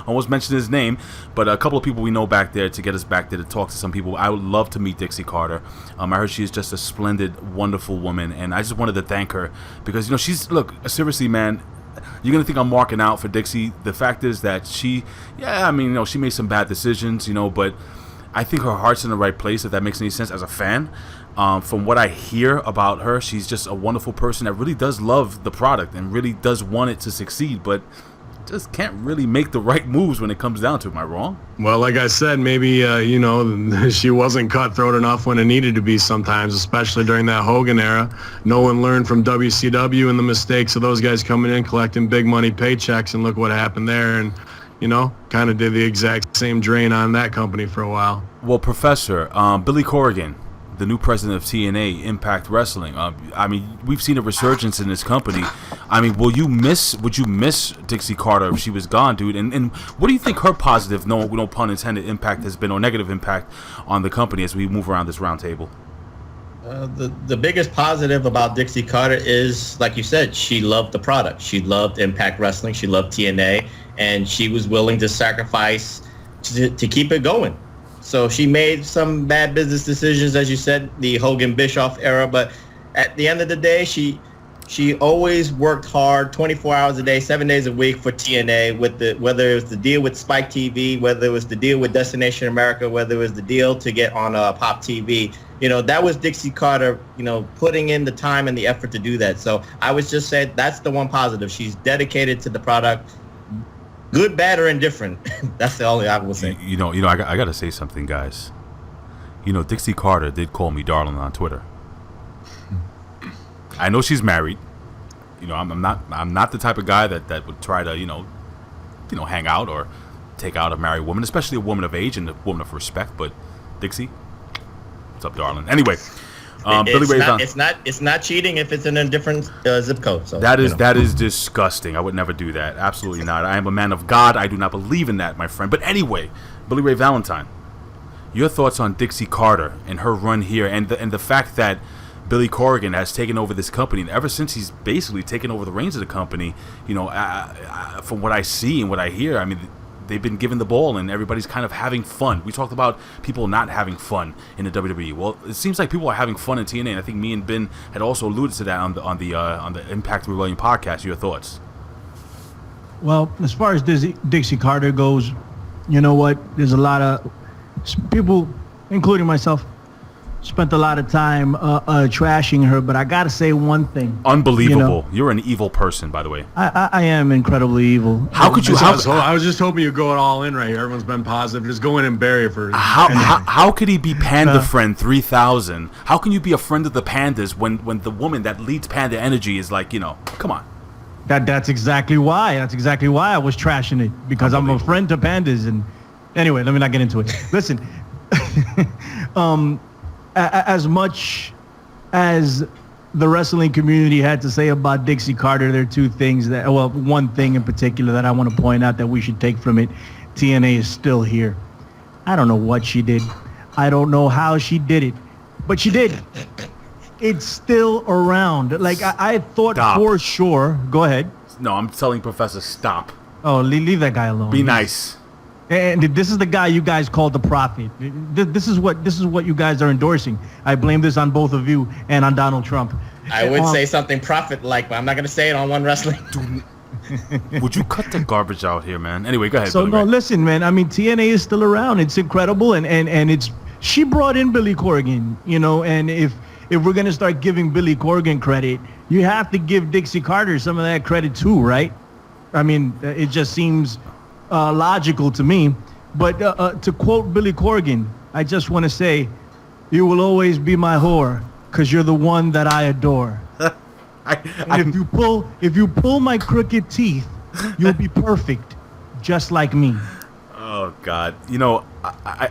Almost mentioned his name, but a couple of people we know back there to get us back there to talk to some people. I would love to meet Dixie Carter. I heard she is just a splendid, wonderful woman, and I just wanted to thank her because she's seriously, man. You're going to think I'm marking out for Dixie. The fact is that she made some bad decisions, but I think her heart's in the right place, if that makes any sense as a fan. From what I hear about her, she's just a wonderful person that really does love the product and really does want it to succeed, but just can't really make the right moves when it comes down to it. Am I wrong? Well, like I said, maybe, she wasn't cutthroat enough when it needed to be sometimes, especially during that Hogan era. No one learned from WCW and the mistakes of those guys coming in, collecting big money paychecks, and look what happened there. And, kind of did the exact same drain on that company for a while. Well, Professor, Billy Corgan, the new president of TNA Impact Wrestling. We've seen a resurgence in this company. Would you miss Dixie Carter if she was gone, dude? And what do you think her positive, no pun intended, impact has been, or negative impact on the company as we move around this round table? The biggest positive about Dixie Carter is, like you said, she loved the product. She loved Impact Wrestling. She loved TNA, and she was willing to sacrifice to keep it going. So she made some bad business decisions, as you said, the Hogan Bischoff era. But at the end of the day, she always worked hard, 24 hours a day, 7 days a week for TNA. Whether it was the deal with Spike TV, whether it was the deal with Destination America, whether it was the deal to get on Pop TV, that was Dixie Carter, putting in the time and the effort to do that. So I would just say that's the one positive. She's dedicated to the product. Good, bad, or indifferent. That's the only I will say. I got to say something, guys. Dixie Carter did call me darling on Twitter. I know she's married. I'm not the type of guy that would try to hang out or take out a married woman, especially a woman of age and a woman of respect. But Dixie, what's up, darling? Anyway. Billy Ray's on. It's not cheating if it's in a different zip code. So that is disgusting. I would never do that. Absolutely not. I am a man of God. I do not believe in that, my friend. But anyway, Billy Ray Valentine, your thoughts on Dixie Carter and her run here, and the fact that Billy Corgan has taken over this company, and ever since he's basically taken over the reins of the company, from what I see and what I hear, they've been given the ball and everybody's kind of having fun. We talked about people not having fun in the WWE. Well, it seems like people are having fun in TNA, and I think me and Ben had also alluded to that on the Impact Rebellion podcast. Your thoughts? Well, as far as Dixie Carter goes, you know what? There's a lot of people, including myself, spent a lot of time trashing her, but I gotta say one thing. Unbelievable. You're an evil person, by the way. I am incredibly evil. How could you? I was just hoping you'd go all in right here. Everyone's been positive. Just go in and bury it for. How could he be Panda Friend 3000? How can you be a friend of the pandas when the woman that leads Panda Energy is like, come on. That's exactly why. That's exactly why I was trashing it, because I'm a friend to pandas. And anyway, let me not get into it. Listen, as much as the wrestling community had to say about Dixie Carter, there are two things one thing in particular that I want to point out that we should take from it. TNA is still here. I don't know what she did. I don't know how she did it, but she did. It's still around. Like I thought for sure. Go ahead. No, I'm telling Professor stop. Oh, leave that guy alone. Be nice. And this is the guy you guys called the prophet. This is what you guys are endorsing. I blame this on both of you and on Donald Trump. I would say something prophet-like, but I'm not going to say it on One Wrestling. Would you cut the garbage out here, man? Anyway, go ahead. So listen, man. I mean, TNA is still around. It's incredible, and it's she brought in Billy Corgan, and if we're gonna start giving Billy Corgan credit, you have to give Dixie Carter some of that credit too, right? I mean, it just seems logical to me. But to quote Billy Corgan, I just want to say, "You will always be my whore, 'cause you're the one that I adore." If you pull my crooked teeth, you'll be perfect, just like me. Oh God!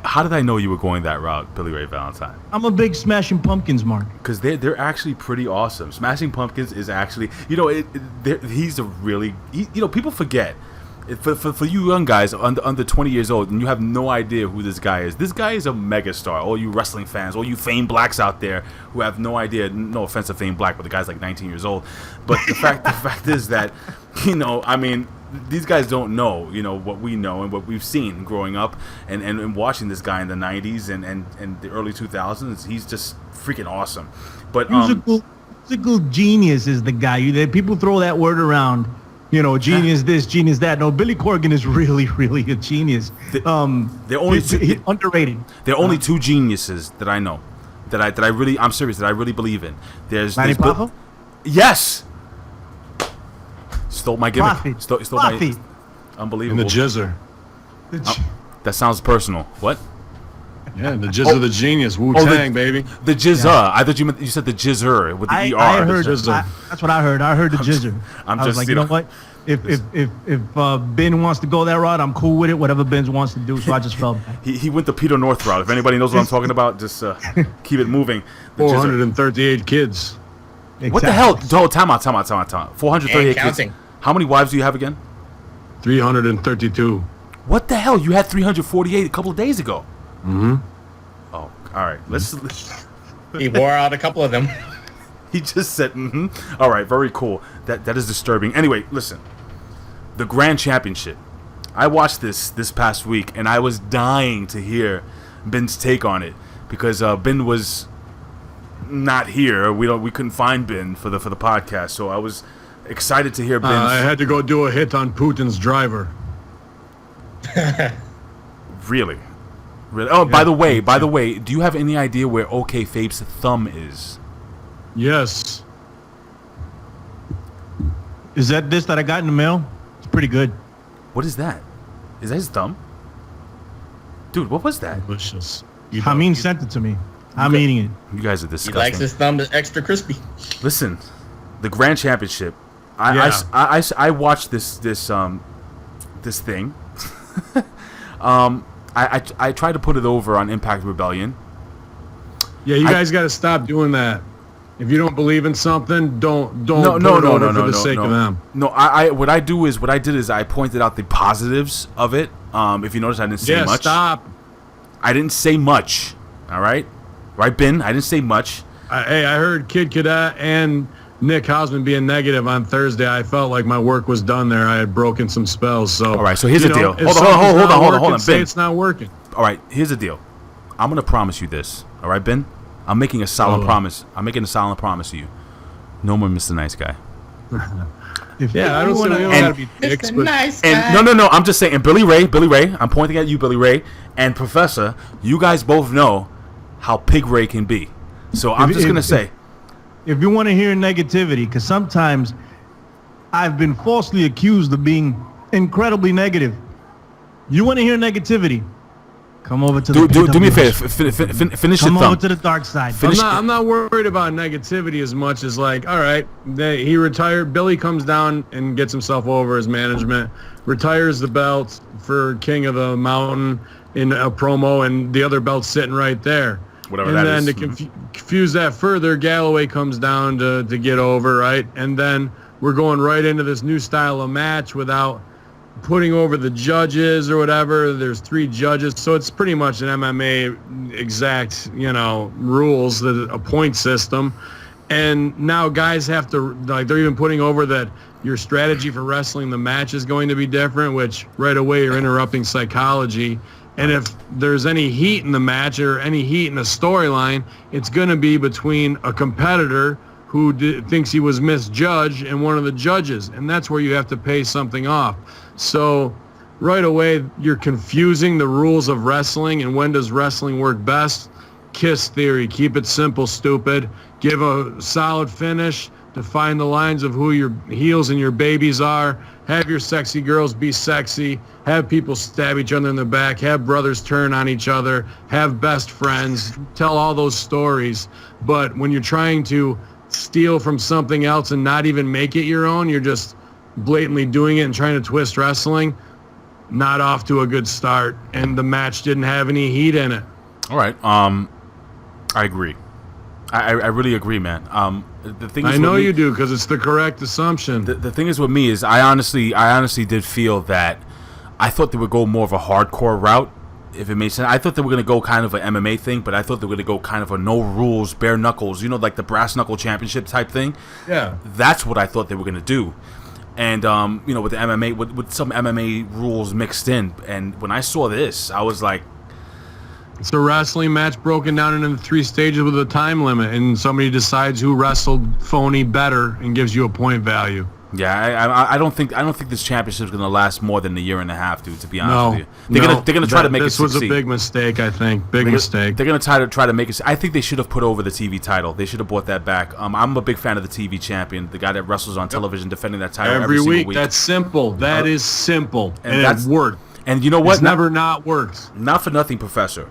How did I know you were going that route, Billy Ray Valentine? I'm a big Smashing Pumpkins mark. Because they're actually pretty awesome. Smashing Pumpkins is actually, he's a really, people forget. For you young guys under 20 years old, and you have no idea who this guy is. This guy is a megastar. All you wrestling fans, all you Fame Blacks out there who have no idea. No offense to Fame Black, but the guy's like 19 years old. But the fact is that, these guys don't know, what we know and what we've seen growing up and watching this guy in the 90s and the early 2000s. He's just freaking awesome. But musical genius is the guy. People throw that word around. Genius this, genius that. No, Billy Corgan is really, really a genius. They're only underrated. There are only two geniuses that I know, I'm serious, that I really believe in. There's yes. Stole my gimmick. Stole my unbelievable. And the jizzer. That sounds personal. What? Yeah, the jizzer, the genius, Wu-Tang, baby. The jizzer. Yeah. I thought you said the jizzer with the ER. I heard that's what I heard. I heard the jizzer. I was like, you know what? If Ben wants to go that route, I'm cool with it. Whatever Ben wants to do, so I just felt bad. He went the Peter North route. If anybody knows what I'm talking about, just keep it moving. 438 kids. Exactly. What the hell? Time out. 438 kids. How many wives do you have again? 332. What the hell? You had 348 a couple of days ago. Mm-hmm. Oh, all right. Let's. He wore out a couple of them. He just said, mm-hmm. All right, very cool. That is disturbing. Anyway, listen. The Grand Championship. I watched this past week, and I was dying to hear Ben's take on it because Ben was not here. We couldn't find Ben for the podcast, so I was excited to hear Ben's. I had to go do a hit on Putin's driver. Really? Oh, yeah. By the way, do you have any idea where OK Fabe's thumb is? Yes. Is that this that I got in the mail? It's pretty good. What is that? Is that his thumb? Dude, what was that? Delicious. Hamin sent it to me. I'm eating it. You guys are disgusting. He likes his thumb extra crispy. Listen, the Grand Championship. I watched this thing. I tried to put it over on Impact Rebellion. Yeah, you guys got to stop doing that. If you don't believe in something, don't put it over for the sake of them. No, what I did is I pointed out the positives of it. If you notice, I didn't say much. Stop. I didn't say much. All right, Ben. I didn't say much. Hey, I heard Kid Cadet and Nick Hausman being negative on Thursday. I felt like my work was done there. I had broken some spells. So all right. So here's the deal. Hold on, Ben. It's not working. All right. Here's the deal. I'm gonna promise you this. All right, Ben. I'm making a solemn promise. I'm making a solemn promise to you. No more Mr. Nice Guy. I don't want to be dicks, but Nice Guy. And no. I'm just saying. And Billy Ray. I'm pointing at you, Billy Ray, and Professor. You guys both know how Pig Ray can be. So I'm just going to say. If you want to hear negativity, because sometimes I've been falsely accused of being incredibly negative. You want to hear negativity? Come over to do me a favor. Finish Come your over thumb. to the dark side. I'm not worried about negativity as much as like, all right, he retired. Billy comes down and gets himself over as management, retires the belt for King of the Mountain in a promo, and the other belt's sitting right there. Whatever and that then is. to confuse that further, Galloway comes down to get over, right? And then we're going right into this new style of match without putting over the judges or whatever. There's 3 judges, so it's pretty much an MMA exact, rules, a point system. And now guys have to, like, they're even putting over that your strategy for wrestling the match is going to be different, which right away you're interrupting psychology. And if there's any heat in the match or any heat in the storyline, it's going to be between a competitor who thinks he was misjudged and one of the judges. And that's where you have to pay something off. So right away, you're confusing the rules of wrestling and when does wrestling work best. KISS theory. Keep it simple, stupid. Give a solid finish. Define the lines of who your heels and your babies are. Have your sexy girls be sexy. Have people stab each other in the back. Have brothers turn on each other. Have best friends. Tell all those stories. But when you're trying to steal from something else and not even make it your own, you're just blatantly doing it and trying to twist wrestling. Not off to a good start. And the match didn't have any heat in it. All right. I agree. I really agree, man. The thing is, I know you do because it's the correct assumption. The thing is with me is I honestly did feel that I thought they would go more of a hardcore route, if it made sense. I thought they were going to go kind of an MMA thing, but I thought they were going to go kind of a no rules, bare knuckles, like the brass knuckle championship type thing. Yeah. That's what I thought they were going to do. And, with the MMA, with some MMA rules mixed in. And when I saw this, I was like, it's a wrestling match broken down into 3 stages with a time limit, and somebody decides who wrestled phony better and gives you a point value. Yeah, I don't think this championship is going to last more than a year and a half, dude. To be honest with you, they're going to try to make it succeed. This was a big mistake, I think. Big mistake. They're going to try to make it. I think they should have put over the TV title. They should have brought that back. I'm a big fan of the TV champion, the guy that wrestles on television, defending that title every single week. That's simple. That is simple, and it worked. And you know what? It's never not worked. Not for nothing, Professor.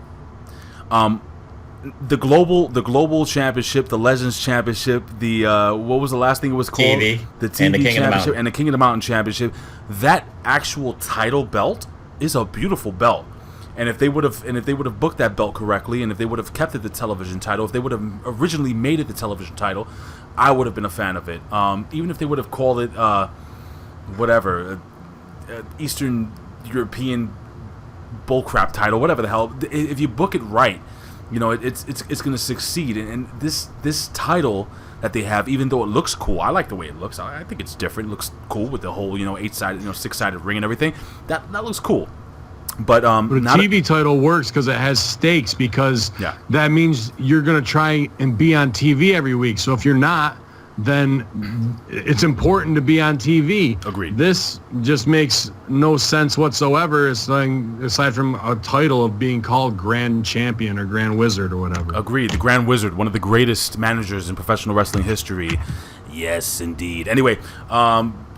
The global championship, the Legends championship, the what was the last thing it was called? TV. The TV and the King championship of the and the King of the Mountain championship. That actual title belt is a beautiful belt. And if they would have booked that belt correctly, and if they would have kept it the television title, if they would have originally made it the television title, I would have been a fan of it. Even if they would have called it Eastern European bullcrap title, whatever the hell. If you book it right, it's going to succeed. And this title that they have, even though it looks cool, I like the way it looks. I think it's different. It looks cool with the whole 8-sided, 6-sided ring and everything. That looks cool. But the TV title works because it has stakes, because that means you're going to try and be on TV every week. So if you're not, then it's important to be on TV. Agreed. This just makes no sense whatsoever, aside from a title of being called Grand Champion or Grand Wizard or whatever. Agreed. The Grand Wizard, one of the greatest managers in professional wrestling history. Yes, indeed. Anyway,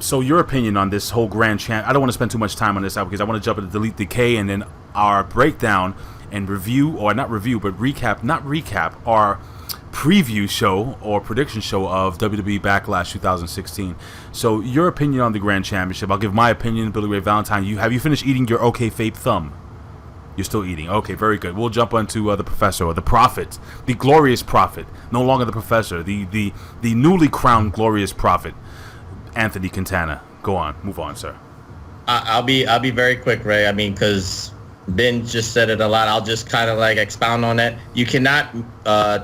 so your opinion on this whole Grand Champ? I don't want to spend too much time on this because I want to jump into Delete Decay and then our breakdown and review, or not review, but recap our preview show or prediction show of WWE Backlash 2016. So your opinion on the Grand Championship. I'll give my opinion. Billy Ray Valentine, have you finished eating your OK Fape thumb? You're still eating. Okay, very good. We'll jump onto the Professor, or the Prophet, the glorious Prophet. No longer the Professor, the newly crowned glorious Prophet, Anthony Quintana. Go on, move on, sir. I'll be very quick, Ray. I mean, because Ben just said it a lot. I'll just kind of expound on that. You cannot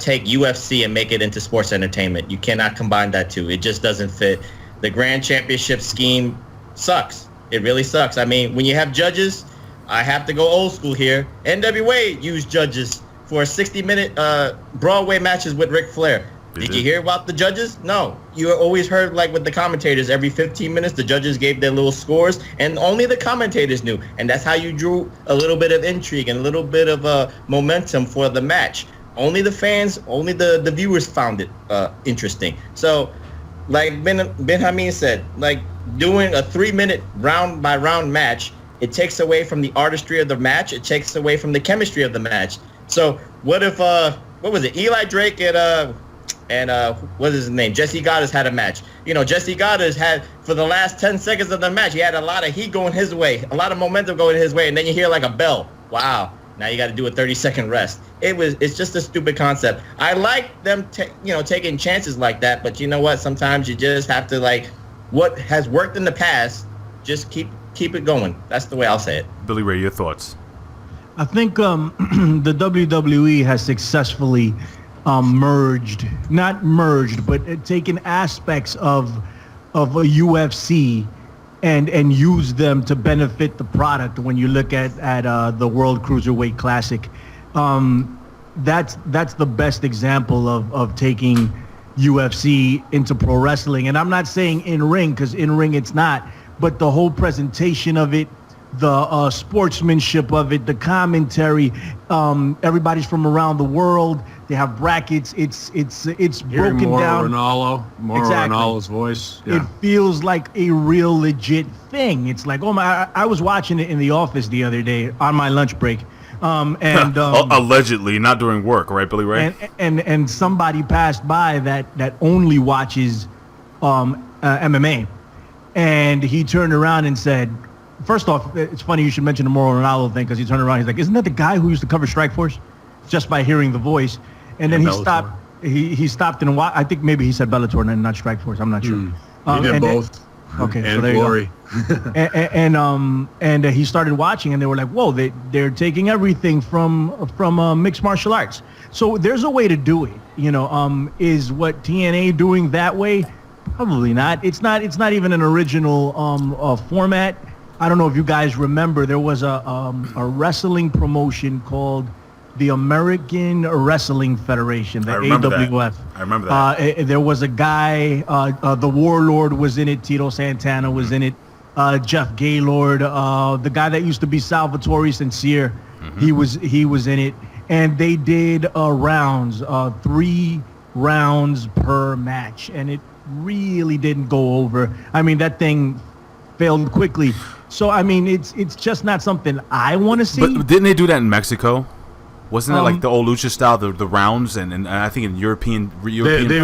take UFC and make it into sports entertainment. You cannot combine that two. It just doesn't fit. The Grand Championship scheme sucks. It really sucks. I mean, when you have judges, I have to go old school here. NWA used judges for 60-minute Broadway matches with Ric Flair. Did you hear about the judges? No. You always heard with the commentators, every 15 minutes the judges gave their little scores, and only the commentators knew. And that's how you drew a little bit of intrigue and a little bit of momentum for the match. Only the fans, only the viewers found it interesting. So, like Ben Hamin said, like doing a 3-minute round by round match, it takes away from the artistry of the match. It takes away from the chemistry of the match. So what if what was it? Eli Drake and what is his name? Jesse Goddard had a match. You know, Jesse Goddard had, for the last 10 seconds of the match, he had a lot of heat going his way, a lot of momentum going his way, and then you hear like a bell. Wow. Now you got to do a 30-second rest. It's just a stupid concept. I like them, taking chances like that, but you know what? Sometimes you just have to, like, what has worked in the past, just keep it going. That's the way I'll say it. Billy Ray, your thoughts? I think the WWE has successfully not merged, but taken aspects of a UFC and use them to benefit the product. When you look at the World Cruiserweight Classic, that's the best example of taking UFC into pro wrestling. And I'm not saying in ring, because in ring it's not, but the whole presentation of it, the sportsmanship of it, the commentary, everybody's from around the world. They have brackets. It's broken down. Ronaldo's voice. Yeah. It feels like a real legit thing. It's like, oh my! I was watching it in the office the other day on my lunch break, and allegedly not during work, right, Billy Ray? And somebody passed by that only watches MMA, and he turned around and said, first off, it's funny you should mention the Mauro Ronaldo thing, because he turned around, he's like, isn't that the guy who used to cover Strikeforce? Just by hearing the voice. And then he stopped. He stopped and I think maybe he said Bellator and not Strikeforce. I'm not sure. He did both. Okay, and so there Glory. You go. and he started watching, and they were like, whoa, they're taking everything from mixed martial arts. So there's a way to do it. Is what TNA doing that way? Probably not. It's not even an original format. I don't know if you guys remember, there was a wrestling promotion called the American Wrestling Federation, the AWF. I remember that. There was a guy, the Warlord was in it, Tito Santana was in it, Jeff Gaylord, the guy that used to be Salvatore Sincere, he was in it, and they did rounds, 3 rounds per match, and it really didn't go over. I mean, that thing failed quickly. So, I mean, it's just not something I want to see. But didn't they do that in Mexico? Wasn't it like the old lucha style, the rounds, and I think in European you get a pin.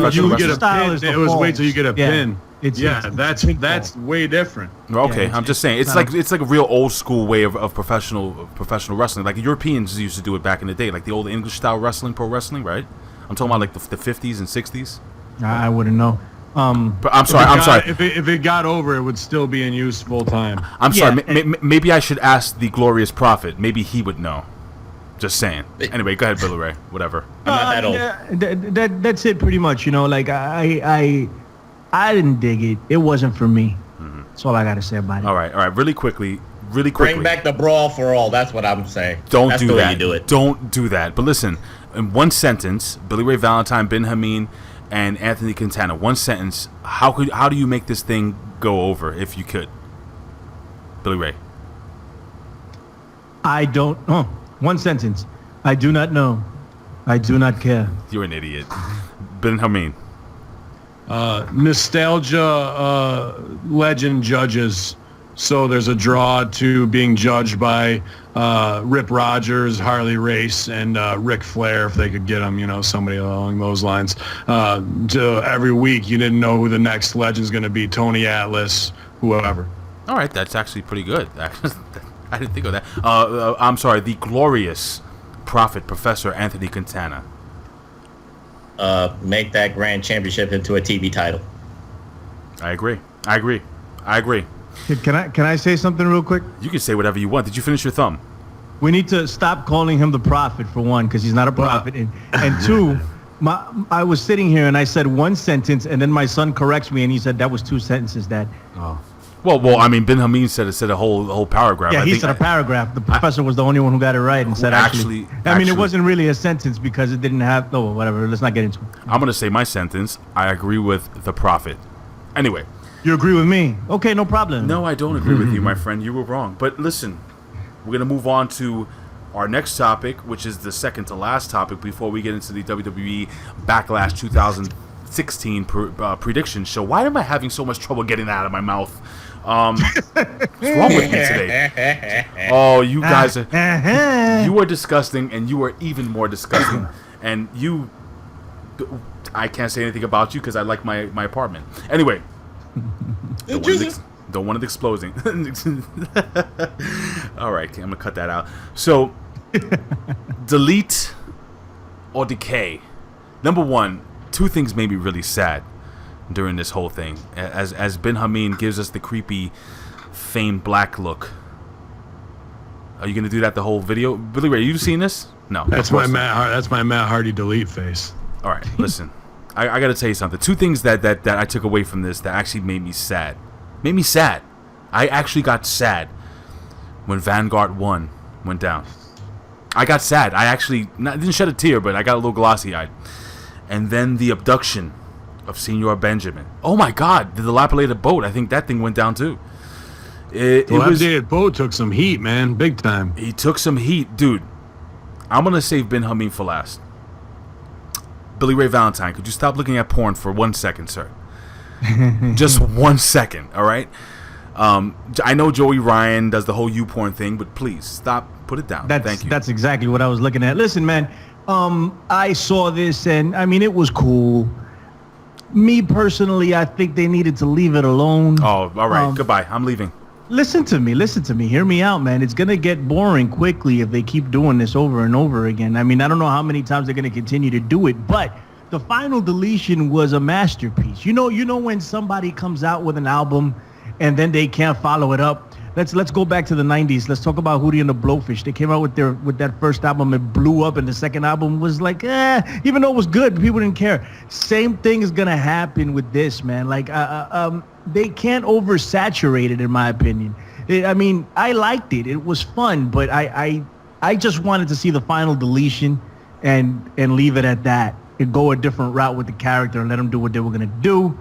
It was wait till you get a pin. That's way different. Okay, I'm just saying it's like a real old school way of professional wrestling. Like Europeans used to do it back in the day, like the old English style wrestling, pro wrestling, right? I'm talking about like the 50s and 60s. I wouldn't know. But I'm sorry. If it got over, it would still be in use full time. I'm sorry. Maybe I should ask the Glorious Prophet. Maybe he would know. Just saying. Anyway, go ahead, Billy Ray. Whatever. I'm not that old. That's it, pretty much. Like I didn't dig it. It wasn't for me. That's all I got to say about it. All right. Really quickly. Bring back the brawl for all. That's what I'm saying. That's the way you do it. Don't do that. But listen, in one sentence, Billy Ray Valentine, Ben Hamin, and Anthony Quintana. One sentence. How do you make this thing go over if you could? Billy Ray. I don't. One sentence. I do not know. I do not care. You're an idiot. Ben Hamin. Nostalgia legend judges. So there's a draw to being judged by Rip Rogers, Harley Race, and Ric Flair, if they could get him, somebody along those lines. To every week, you didn't know who the next legend's going to be, Tony Atlas, whoever. All right, that's actually pretty good. I didn't think of that. I'm sorry, the Glorious Prophet, Professor Anthony Quintana. Make that Grand Championship into a TV title. I agree. Can I say something real quick? You can say whatever you want. Did you finish your thumb? We need to stop calling him the prophet, for one, because he's not a prophet, and two, I was sitting here and I said one sentence, and then my son corrects me and he said that was 2 sentences, Dad. Oh. Well, I mean, Ben Hamin said a whole paragraph. Yeah, he said a paragraph. The professor was the only one who got it right and said actually. I mean, it wasn't really a sentence because it didn't have. Oh, whatever. Let's not get into it. I'm gonna say my sentence. I agree with the prophet. Anyway. You agree with me? Okay, no problem. No, I don't agree with you, my friend. You were wrong. But listen, we're gonna move on to our next topic, which is the second to last topic before we get into the WWE Backlash 2016 prediction show. Why am I having so much trouble getting that out of my mouth? What's wrong with me today? Oh, you guys you are disgusting, and you are even more disgusting. And I can't say anything about you because I like my apartment. Anyway, don't want it exploding. All right, I'm gonna cut that out. So, delete or decay. Number one, two things made me really sad during this whole thing. As Ben Hamin gives us the creepy, famed black look. Are you gonna do that the whole video, Billy Ray? You seen this? No. That's my Matt Hardy delete face. All right, listen. I got to tell you something. Two things that I took away from this that actually made me sad. Made me sad. I actually got sad when Vanguard 1 went down. I got sad. I didn't shed a tear, but I got a little glossy-eyed. And then the abduction of Senor Benjamin. Oh, my God. The dilapidated boat. I think that thing went down, too. The dilapidated boat took some heat, man. Big time. He took some heat. Dude, I'm going to save Ben Hamin for last. Billy Ray Valentine, could you stop looking at porn for 1 second, sir? Just 1 second, all right? I know Joey Ryan does the whole porn thing, but please stop. Put it down. Thank you. That's exactly what I was looking at. Listen, man, I saw this, and I mean, it was cool. Me personally, I think they needed to leave it alone. Oh, all right. Goodbye. I'm leaving. Listen to me. Hear me out, man. It's going to get boring quickly if they keep doing this over and over again. I mean, I don't know how many times they're going to continue to do it, but the final deletion was a masterpiece. You know when somebody comes out with an album and then they can't follow it up? Let's go back to the 90s. Let's talk about Hootie and the Blowfish. They came out with that first album, it blew up, and the second album was like, even though it was good, people didn't care. Same thing is going to happen with this, man. Like, they can't oversaturate it, in my opinion. I mean, I liked it. It was fun, but I just wanted to see the final deletion and leave it at that and go a different route with the character and let them do what they were going to do.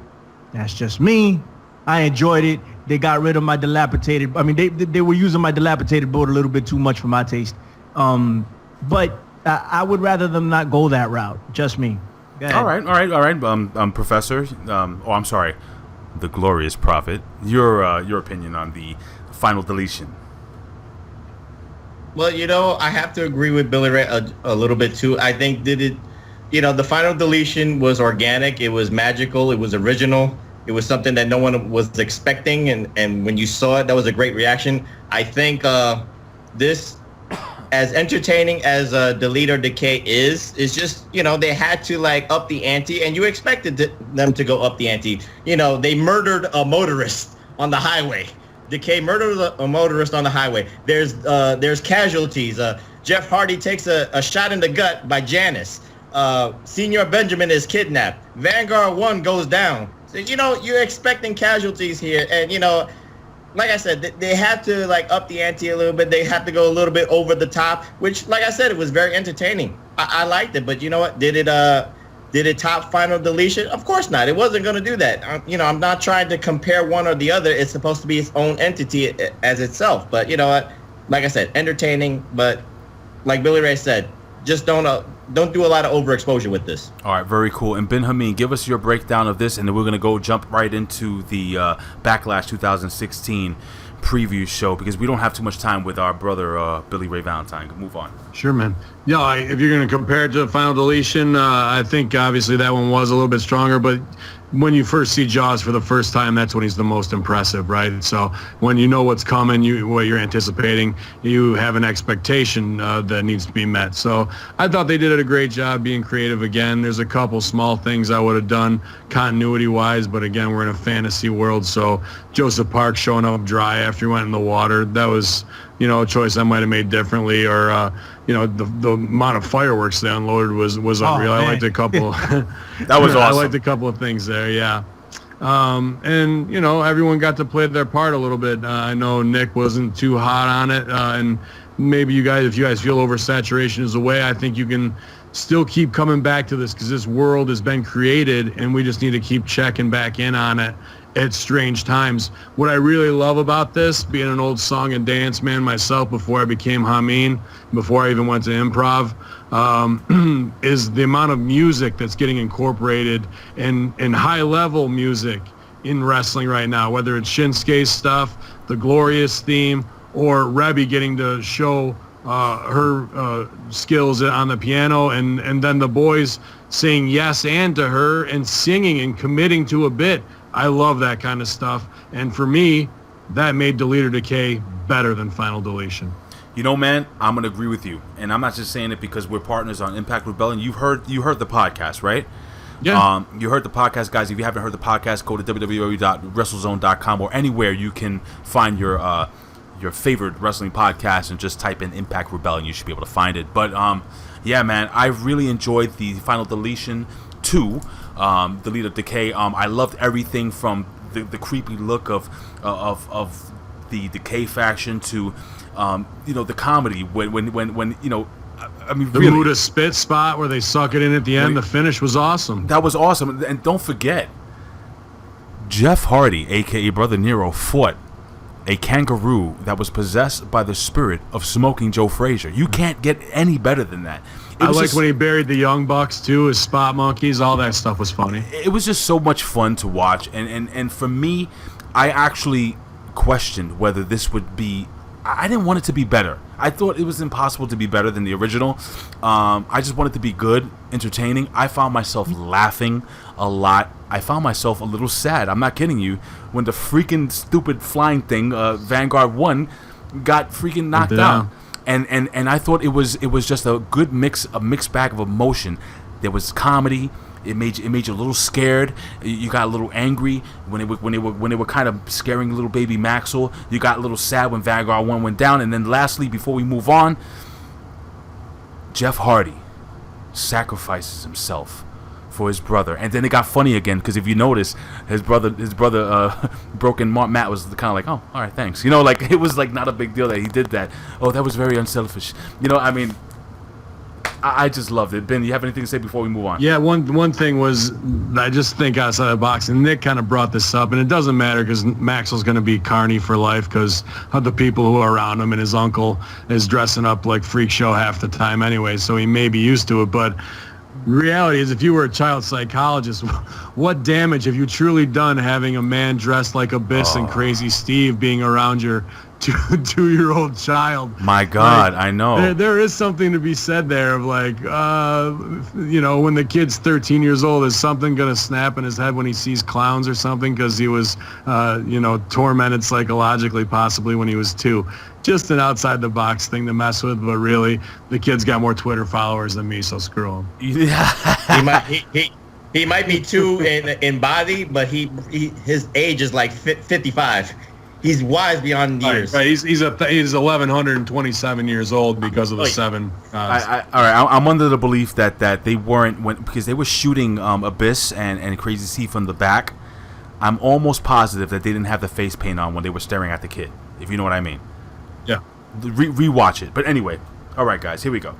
That's just me. I enjoyed it. They got rid of my dilapidated... I mean, they were using my dilapidated boat a little bit too much for my taste. But I would rather them not go that route. Just me. All right. Professor... I'm sorry. The Glorious Prophet. Your opinion on the final deletion. Well, I have to agree with Billy Ray a little bit too. I think the final deletion was organic. It was magical. It was original. It was something that no one was expecting. And when you saw it, that was a great reaction. I think this, as entertaining as Delete or Decay is just, they had to up the ante, and you expected them to go up the ante. They murdered a motorist on the highway. Decay murdered a motorist on the highway. There's casualties. Jeff Hardy takes a shot in the gut by Janice. Senor Benjamin is kidnapped. Vanguard 1 goes down. So, you're expecting casualties here. And, like I said, they had to up the ante a little bit. They had to go a little bit over the top, which, like I said, it was very entertaining. I liked it, but you know what? Did it top final deletion? Of course not. It wasn't going to do that. I'm not trying to compare one or the other. It's supposed to be its own entity as itself. But you know what? Like I said, entertaining. But like Billy Ray said, just don't do a lot of overexposure with this. All right, very cool. And Ben Hamin, give us your breakdown of this, and then we're going to jump right into the Backlash 2016 preview show, because we don't have too much time with our brother Billy Ray Valentine. Move on. Sure, man. Yeah, if you're going to compare it to the final deletion, I think obviously that one was a little bit stronger, but when you first see Jaws for the first time, that's when he's the most impressive, right? So when you know what's coming, what you're anticipating, you have an expectation that needs to be met. So I thought they did a great job being creative again. There's a couple small things I would have done continuity-wise, but again, we're in a fantasy world, so Joseph Park showing up dry after he went in the water, that was, a choice I might have made differently, or the amount of fireworks they unloaded was unreal. I liked a couple. That was awesome. I liked a couple of things there, yeah. And everyone got to play their part a little bit. I know Nick wasn't too hot on it, and maybe if you guys feel oversaturation is the way, I think you can still keep coming back to this, because this world has been created, and we just need to keep checking back in on it at strange times. What I really love about this, being an old song and dance man myself before I became Hamin, before I even went to improv, is the amount of music that's getting incorporated and high-level music in wrestling right now, whether it's Shinsuke's stuff, the Glorious theme, or Rebby getting to show her skills on the piano, and then the boys saying yes and to her and singing and committing to a bit. I love that kind of stuff. And for me, that made Delete or Decay better than Final Deletion. You know, man, I'm going to agree with you. And I'm not just saying it because we're partners on Impact Rebellion. You heard the podcast, right? Yeah. You heard the podcast, guys. If you haven't heard the podcast, go to www.wrestlezone.com or anywhere you can find your favorite wrestling podcast and just type in Impact Rebellion. You should be able to find it. But yeah, man, I really enjoyed the Final Deletion 2, Delete or Decay. I loved everything from the creepy look of the Decay faction to the comedy when I mean, the really, Muda spit spot where they suck it in at the end. The finish was awesome. That was awesome. And don't forget, Jeff Hardy, a.k.a. Brother Nero, fought a kangaroo that was possessed by the spirit of Smoking Joe Frazier. You can't get any better than that. I liked when he buried the Young Bucks, too, his spot monkeys. All that stuff was funny. It was just so much fun to watch. And for me, I actually questioned whether this would be... I didn't want it to be better. I thought it was impossible to be better than the original. I just wanted to be good, entertaining. I found myself laughing a lot. I found myself a little sad. I'm not kidding you. When the freaking stupid flying thing, Vanguard 1, got freaking knocked out. And I thought it was just a good mixed bag of emotion. There was comedy. It made you a little scared. You got a little angry when they were kind of scaring little baby Maxwell. You got a little sad when Vanguard 1 went down. And then lastly, before we move on, Jeff Hardy sacrifices himself for his brother. And then it got funny again because if you notice, his brother Broken Matt was kind of like, oh, all right, thanks. Like it was like not a big deal that he did that. Oh, that was very unselfish. I mean, I just loved it. Ben, you have anything to say before we move on? Yeah, one thing was, I just think outside the box, and Nick kind of brought this up, and it doesn't matter because Maxwell's going to be Carney for life because of the people who are around him, and his uncle is dressing up like Freak Show half the time anyway, so he may be used to it. But reality is, if you were a child psychologist, what damage have you truly done having a man dressed like Abyss and Crazy Steve being around your 2-year-old child? My God, I know. There is something to be said there of like, when the kid's 13 years old, is something going to snap in his head when he sees clowns or something because he was, tormented psychologically possibly when he was 2. Just an outside-the-box thing to mess with, but really, the kid's got more Twitter followers than me, so screw him. He might be 2 in body, but his age is like 55. He's wise beyond years. Right. He's 1,127 years old because of the 7. All right. I'm under the belief that they weren't because they were shooting Abyss and Crazy Steve from the back. I'm almost positive that they didn't have the face paint on when they were staring at the kid. If you know what I mean. Yeah. Rewatch it. But anyway, all right, guys, here we go.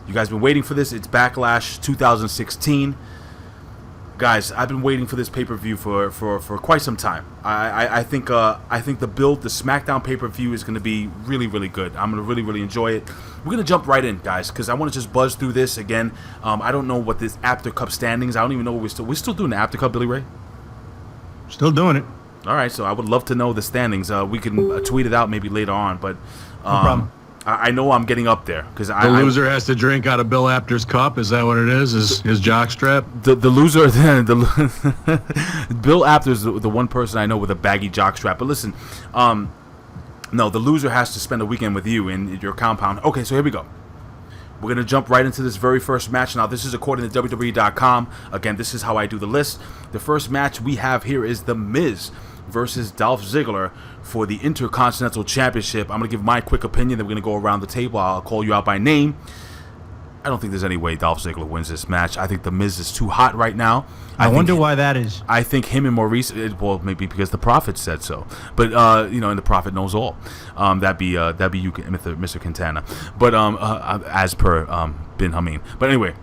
You guys been waiting for this. It's Backlash 2016. Guys, I've been waiting for this pay-per-view for quite some time. I think the SmackDown pay-per-view is going to be really, really good. I'm going to really, really enjoy it. We're going to jump right in, guys, because I want to just buzz through this again. I don't know what this After Cup standings. I don't even know what we're still doing the After Cup, Billy Ray? Still doing it. All right, so I would love to know the standings. We can tweet it out maybe later on, but No problem. I know I'm getting up there because the loser has to drink out of Bill Apter's cup. Is that what it is? His jockstrap? The loser, Bill Apter's the one person I know with a baggy jockstrap. But listen, no, the loser has to spend a weekend with you in your compound. Okay, so here we go. We're going to jump right into this very first match. Now, this is according to WWE.com. Again, this is how I do the list. The first match we have here is The Miz versus Dolph Ziggler for the Intercontinental Championship. I'm going to give my quick opinion. Then we're going to go around the table. I'll call you out by name. I don't think there's any way Dolph Ziggler wins this match. I think The Miz is too hot right now. I wonder why that is. I think him and Maurice, well, maybe because the Prophet said so. But, and the Prophet knows all. That'd be you, Mr. Quintana. But as per Bin Hamin. But anyway,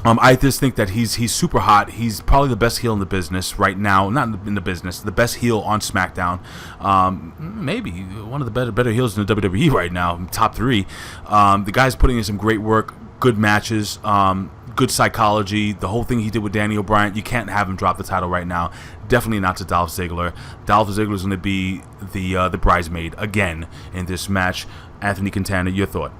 I just think that he's super hot. He's probably the best heel in the business right now. Not in the business, the best heel on SmackDown. Maybe one of the better heels in the WWE right now, top 3. The guy's putting in some great work, good matches, good psychology. The whole thing he did with Danny O'Brien, you can't have him drop the title right now. Definitely not to Dolph Ziggler. Dolph Ziggler is going to be the bridesmaid again in this match. Anthony Quintana, your thought?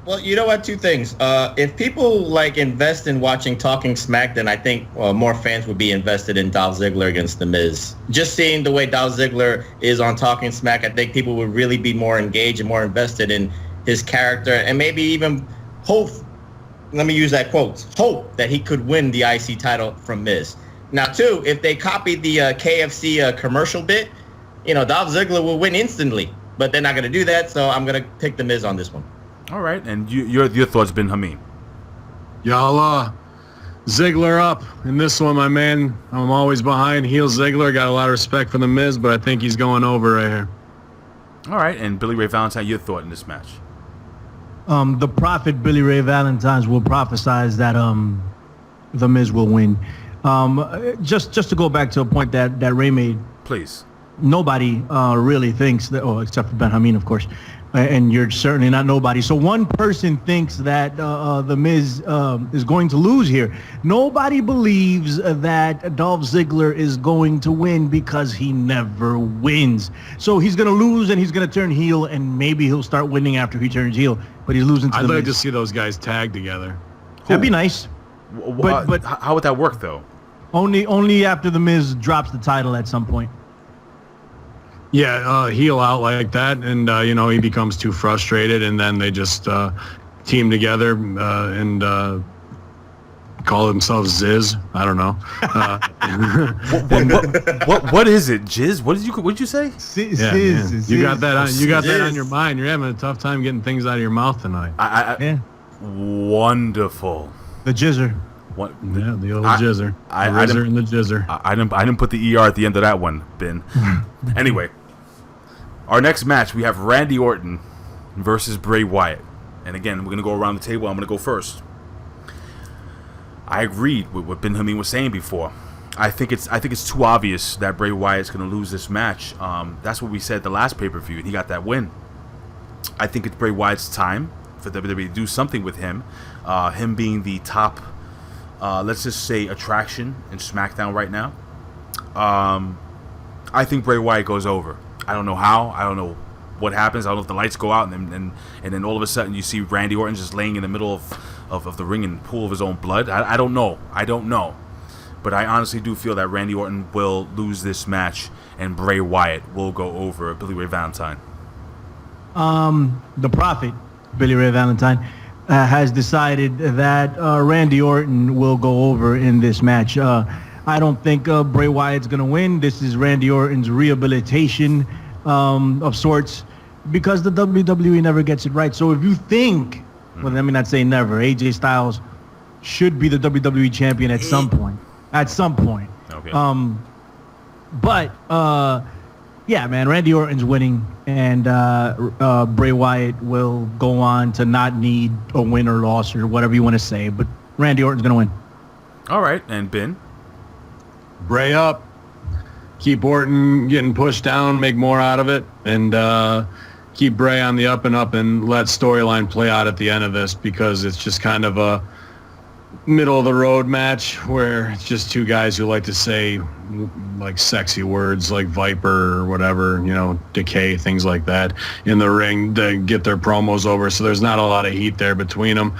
Well, you know what? 2 things. If people like invest in watching Talking Smack, then I think more fans would be invested in Dolph Ziggler against The Miz. Just seeing the way Dolph Ziggler is on Talking Smack, I think people would really be more engaged and more invested in his character, and maybe even hope. Let me use that quote: hope that he could win the IC title from Miz. Now, 2, if they copied the KFC commercial bit, Dolph Ziggler will win instantly. But they're not going to do that, so I'm going to pick The Miz on this one. All right, and your thoughts, Ben Hamin? Y'all, Ziggler up in this one, my man. I'm always behind heel Ziggler. Got a lot of respect for The Miz, but I think he's going over right here. All right, and Billy Ray Valentine, your thought in this match? The prophet Billy Ray Valentine will prophesize that The Miz will win. Just to go back to a point that Ray made. Please. Nobody really thinks that, except for Ben Hamin, of course. And you're certainly not nobody. So one person thinks that The Miz is going to lose here. Nobody believes that Dolph Ziggler is going to win because he never wins. So he's going to lose and he's going to turn heel, and maybe he'll start winning after he turns heel. But he's losing to I'd The like Miz. to see those guys tag together. That'd be nice. But how would that work, though? Only after The Miz drops the title at some point. Yeah, heel out like that, and he becomes too frustrated, and then they just team together and call themselves Ziz. I don't know. What is it, Jizz? What did you say? You got that on your mind. You're having a tough time getting things out of your mouth tonight. Wonderful. The Jizzer. What? Yeah, the old Jizzer. The Rizzer and the Jizzer. I didn't put the ER at the end of that one, Ben. Anyway, our next match, we have Randy Orton versus Bray Wyatt. And again, we're going to go around the table. I'm going to go first. I agreed with what Ben Hamin was saying before. I think it's too obvious that Bray Wyatt's going to lose this match. That's what we said the last pay-per-view, and he got that win. I think it's Bray Wyatt's time for WWE to do something with him. Him being the top, let's just say, attraction in SmackDown right now. I think Bray Wyatt goes over. I don't know how. I don't know what happens. I don't know if the lights go out and then all of a sudden you see Randy Orton just laying in the middle of the ring in a pool of his own blood. I don't know. I don't know. But I honestly do feel that Randy Orton will lose this match and Bray Wyatt will go over Billy Ray Valentine. The prophet, Billy Ray Valentine, has decided that Randy Orton will go over in this match. I don't think Bray Wyatt's going to win. This is Randy Orton's rehabilitation of sorts because the WWE never gets it right. So if you think, well, let me not say never, AJ Styles should be the WWE champion at some point. At some point. Okay. Yeah, man, Randy Orton's winning, and Bray Wyatt will go on to not need a win or loss or whatever you want to say, but Randy Orton's going to win. All right, and Ben? Bray up. Keep Orton getting pushed down, make more out of it, and keep Bray on the up and up and let storyline play out at the end of this because it's just kind of a middle-of-the-road match where it's just two guys who like to say like sexy words like Viper or whatever, Decay, things like that in the ring to get their promos over. So there's not a lot of heat there between them.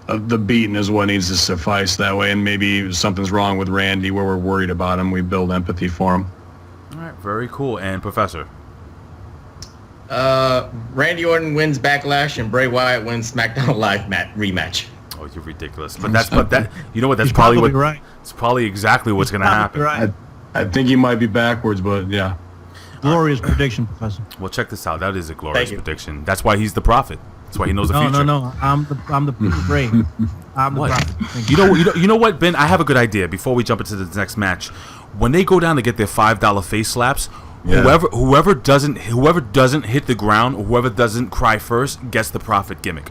The beating is what needs to suffice that way, and maybe something's wrong with Randy where we're worried about him. We build empathy for him. All right, very cool. And Professor? Randy Orton wins Backlash and Bray Wyatt wins SmackDown Live rematch. Oh, you're ridiculous. That's probably right. It's probably exactly what's going to happen. Right. I think he might be backwards, but yeah. Glorious prediction, Professor. Well, check this out. That is a glorious prediction. That's why he's the prophet. That's why he knows the future. No. I'm the Bray. I'm the prophet. You know what, Ben? I have a good idea. Before we jump into the next match, when they go down to get their $5 face slaps, whoever doesn't hit the ground, or whoever doesn't cry first, gets the prophet gimmick.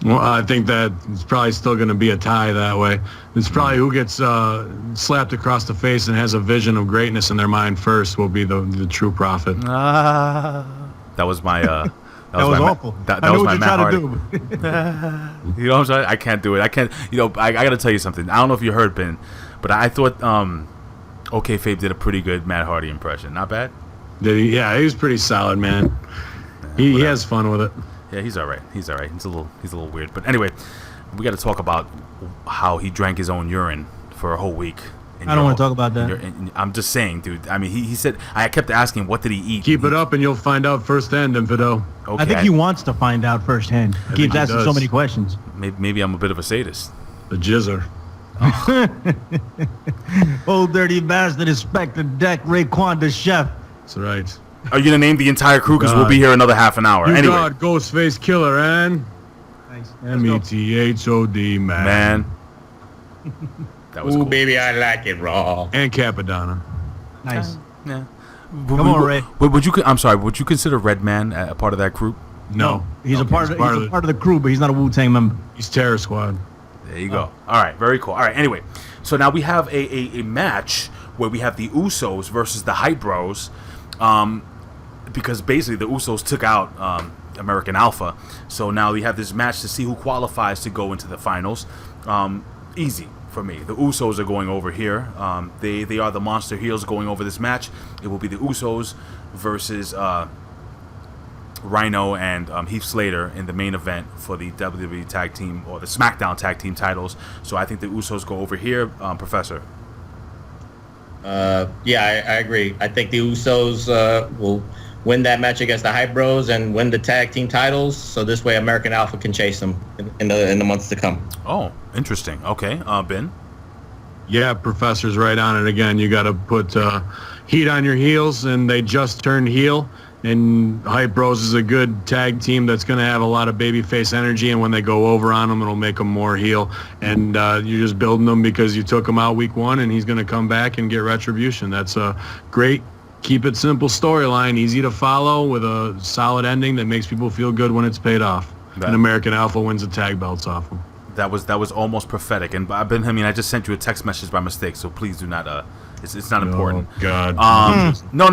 Well, I think that it's probably still going to be a tie that way. It's probably who gets slapped across the face and has a vision of greatness in their mind first will be the true prophet. That was my. That was awful. That I know was what my you're Matt trying Hardy. to do. You know what I'm saying? I can't do it. I can't. I got to tell you something. I don't know if you heard, Ben, but I thought OK Fabe did a pretty good Matt Hardy impression. Not bad. Did he? Yeah, he was pretty solid, man. He has fun with it. Yeah, he's all right. He's all right. He's a little weird. But anyway, we got to talk about how he drank his own urine for a whole week. I don't want to talk about that. I'm just saying, dude. I mean, he said, I kept asking, what did he eat? Keep it up and you'll find out firsthand, Infidel. Okay, I think he wants to find out firsthand. He keeps asking so many questions. Maybe I'm a bit of a sadist. The jizzer. Old dirty bastard, Inspector Deck, Raekwon the chef. That's right. Are you going to name the entire crew? Because we'll be here another half an hour. You Anyway. got Ghostface Killer and Nice. METHOD, man. That was Ooh, cool. baby, I like it raw. And Capadonna. Nice. Yeah. Come on, Ray. I'm sorry. Would you consider Redman a part of that group? No. He's a part of the crew, but he's not a Wu-Tang member. He's Terror Squad. There you go. All right. Very cool. All right. Anyway, so now we have a match where we have the Usos versus the Hype Bros. Because basically the Usos took out American Alpha. So now we have this match to see who qualifies to go into the finals. Easy for me. The Usos are going over here. They are the monster heels going over this match. It will be the Usos versus Rhyno and Heath Slater in the main event for the WWE Tag Team or the SmackDown Tag Team titles. So I think the Usos go over here. Professor. Yeah, I agree. I think the Usos will win that match against the Hype Bros and win the tag team titles. So this way, American Alpha can chase them in the months to come. Oh, interesting. Okay, Ben. Yeah, Professor's right on it again. You got to put heat on your heels, and they just turned heel. And Hype Bros is a good tag team that's going to have a lot of babyface energy, and when they go over on them, it'll make them more heel. And you're just building them because you took him out week one, and he's going to come back and get retribution. That's a great, keep it simple storyline, easy to follow with a solid ending that makes people feel good when it's paid off. And American Alpha wins the tag belts off them. That was almost prophetic. And Ben, I just sent you a text message by mistake, so please do not. It's not important. Oh God. No.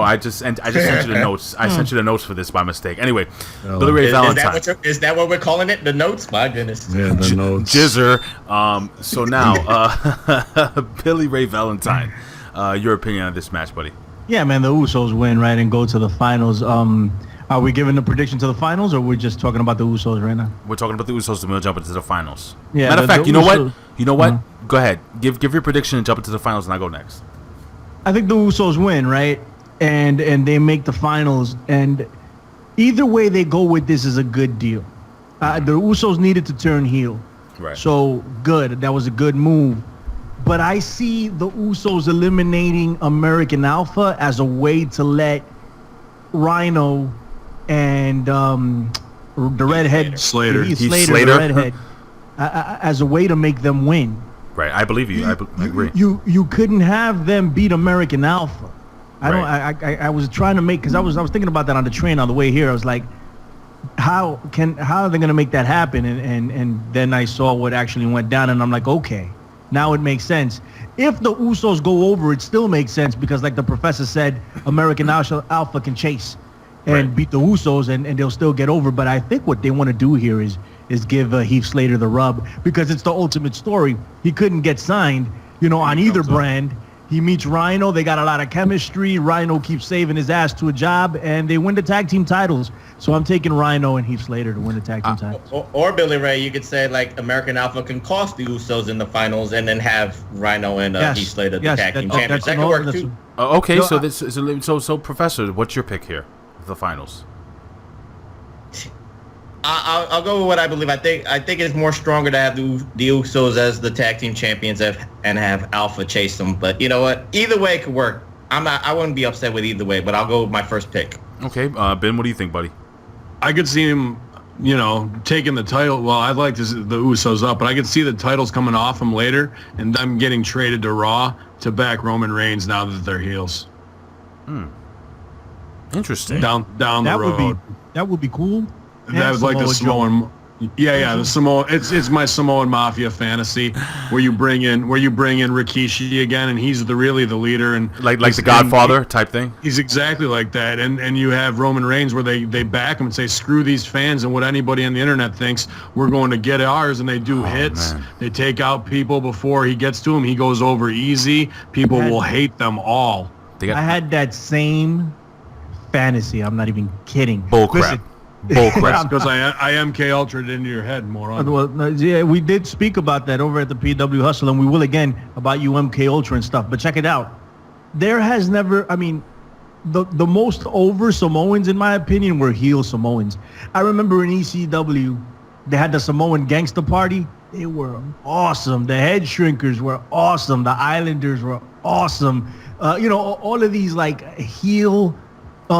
I just sent you the notes. I sent you the notes for this by mistake. Anyway, Billy Ray Valentine. Is that what we're calling it? The notes? My goodness. Yeah, the notes. Jizzer. So now, Billy Ray Valentine. Your opinion on this match, buddy? Yeah, man, the Usos win, right, and go to the finals. Are we giving the prediction to the finals, or we're just talking about the Usos right now? We're talking about the Usos, and we'll jump into the finals. Yeah, Matter of fact, you know what? You know what? Uh-huh. Go ahead. Give your prediction and jump into the finals, and I'll go next. I think the Usos win, right? And they make the finals. And either way they go with this is a good deal. The Usos needed to turn heel. Right. So, good. That was a good move. But I see the Usos eliminating American Alpha as a way to let Rhyno and the redhead Slater. Heath Heath Slater, Slater. the redhead, as a way to make them win. Right. I believe you. I agree. You couldn't have them beat American Alpha. I was trying to make, because I was thinking about that on the train on the way here. I was like, how are they going to make that happen? And then I saw what actually went down, and I'm like, okay, now it makes sense. If the Usos go over, it still makes sense because, like the professor said, American Alpha can chase and beat the Usos, and they'll still get over. But I think what they want to do here is give Heath Slater the rub, because it's the ultimate story. He couldn't get signed, on either brand. He meets Rhyno. They got a lot of chemistry. Rhyno keeps saving his ass to a job, and they win the tag team titles. So I'm taking Rhyno and Heath Slater to win the tag team titles. Or Billy Ray, you could say like American Alpha can cost the Usos in the finals, and then have Rhyno and Heath Slater the tag team champions. That could work too. Okay, so Professor, what's your pick here? The finals. I'll go with what I believe. I think it's more stronger to have the Usos as the tag team champions and have Alpha chase them. But you know what? Either way it could work. I wouldn't be upset with either way, but I'll go with my first pick. Okay, Ben, what do you think, buddy? I could see him, taking the title. Well, I'd like to see the Usos up, but I could see the titles coming off them later and them getting traded to Raw to back Roman Reigns now that they're heels. Interesting. Down the road. That would be cool. I would like to Yeah, the Samoa. It's my Samoan Mafia fantasy where you bring in Rikishi again, and he's really the leader, and like the Godfather type thing. He's exactly like that, and you have Roman Reigns where they back him and say screw these fans and what anybody on the internet thinks. We're going to get ours, and they do hits. Man. They take out people before he gets to him. He goes over easy. People will hate them all. I had that same fantasy. I'm not even kidding. Bull crap. Bull crap. Because I MK Ultra'd into your head, moron. Well, yeah, we did speak about that over at the PW Hustle, and we will again about you MK Ultra and stuff. But check it out. There has never, I mean, the most over Samoans, in my opinion, were heel Samoans. I remember in ECW, they had the Samoan Gangsta Party. They were awesome. The Head Shrinkers were awesome. The Islanders were awesome. All of these like heel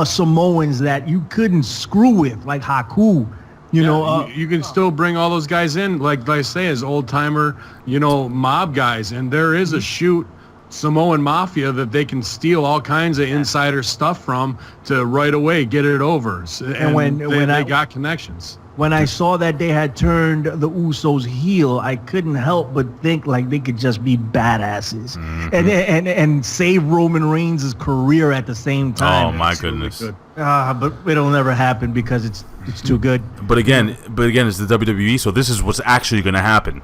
Samoans that you couldn't screw with, like Haku. You can still bring all those guys in, like I say, as old timer, mob guys, and there is a shoot Samoan Mafia that they can steal all kinds of insider stuff from to right away get it over. And when they got connections. When I saw that they had turned the Usos heel, I couldn't help but think like they could just be badasses and save Roman Reigns' career at the same time. Oh my goodness! But it'll never happen because it's too good. But again, it's the WWE, so this is what's actually going to happen.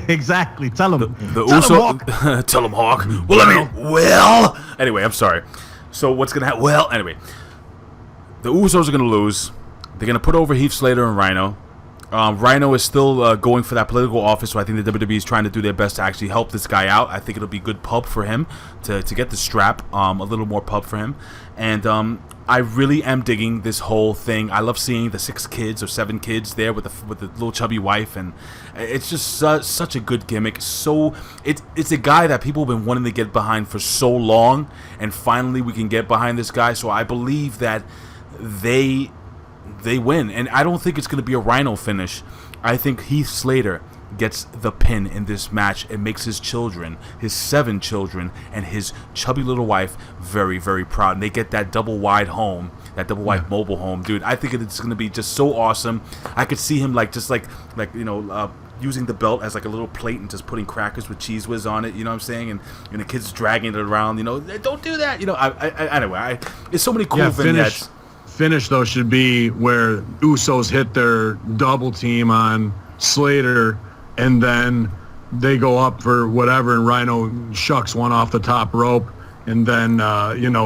Exactly. Tell them. Tell them, Hawk. Well, anyway, I'm sorry. So what's going to happen? Well, anyway, the Usos are going to lose. They're going to put over Heath Slater and Rhyno. Rhyno is still going for that political office, so I think the WWE is trying to do their best to actually help this guy out. I think it'll be good pub for him to get the strap, a little more pub for him. And I really am digging this whole thing. I love seeing the 6 kids or 7 kids there with the little chubby wife, and it's just such a good gimmick. So it's a guy that people have been wanting to get behind for so long, and finally we can get behind this guy. So I believe that they win, and I don't think it's going to be a Rhyno finish. I think Heath Slater gets the pin in this match and makes his 7 children, and his chubby little wife very, very proud. And they get that double wide mobile home, dude. I think it's going to be just so awesome. I could see him using the belt as like a little plate and just putting crackers with Cheese Whiz on it. You know what I'm saying? And the kids dragging it around. Don't do that. Anyway, it's so many cool vignettes. Finish though should be where Usos hit their double team on Slater, and then they go up for whatever, and Rhyno shucks one off the top rope, and then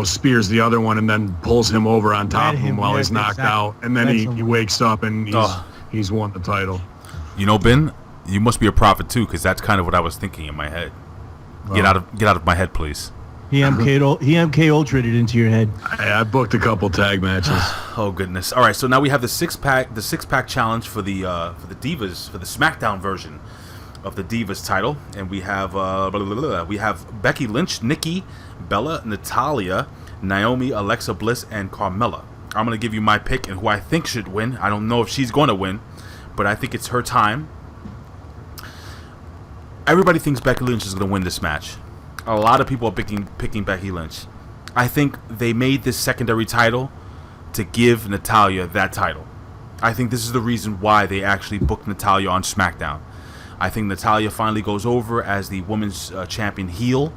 spears the other one, and then pulls him over on top of him while he's knocked out, and then he wakes up and he's won the title. Ben, you must be a prophet too, because that's kind of what I was thinking in my head. Get out of my head, please. He MK Ultra'd it into your head. I booked a couple tag matches. Oh goodness! All right, so now we have the six pack challenge for the Divas, for the SmackDown version of the Divas title, and we have Becky Lynch, Nikki, Bella, Natalya, Naomi, Alexa Bliss, and Carmella. I'm gonna give you my pick and who I think should win. I don't know if she's going to win, but I think it's her time. Everybody thinks Becky Lynch is going to win this match. A lot of people are picking Becky Lynch. I think they made this secondary title to give Natalya that title. I think this is the reason why they actually booked Natalya on SmackDown. I think Natalya finally goes over as the women's champion heel.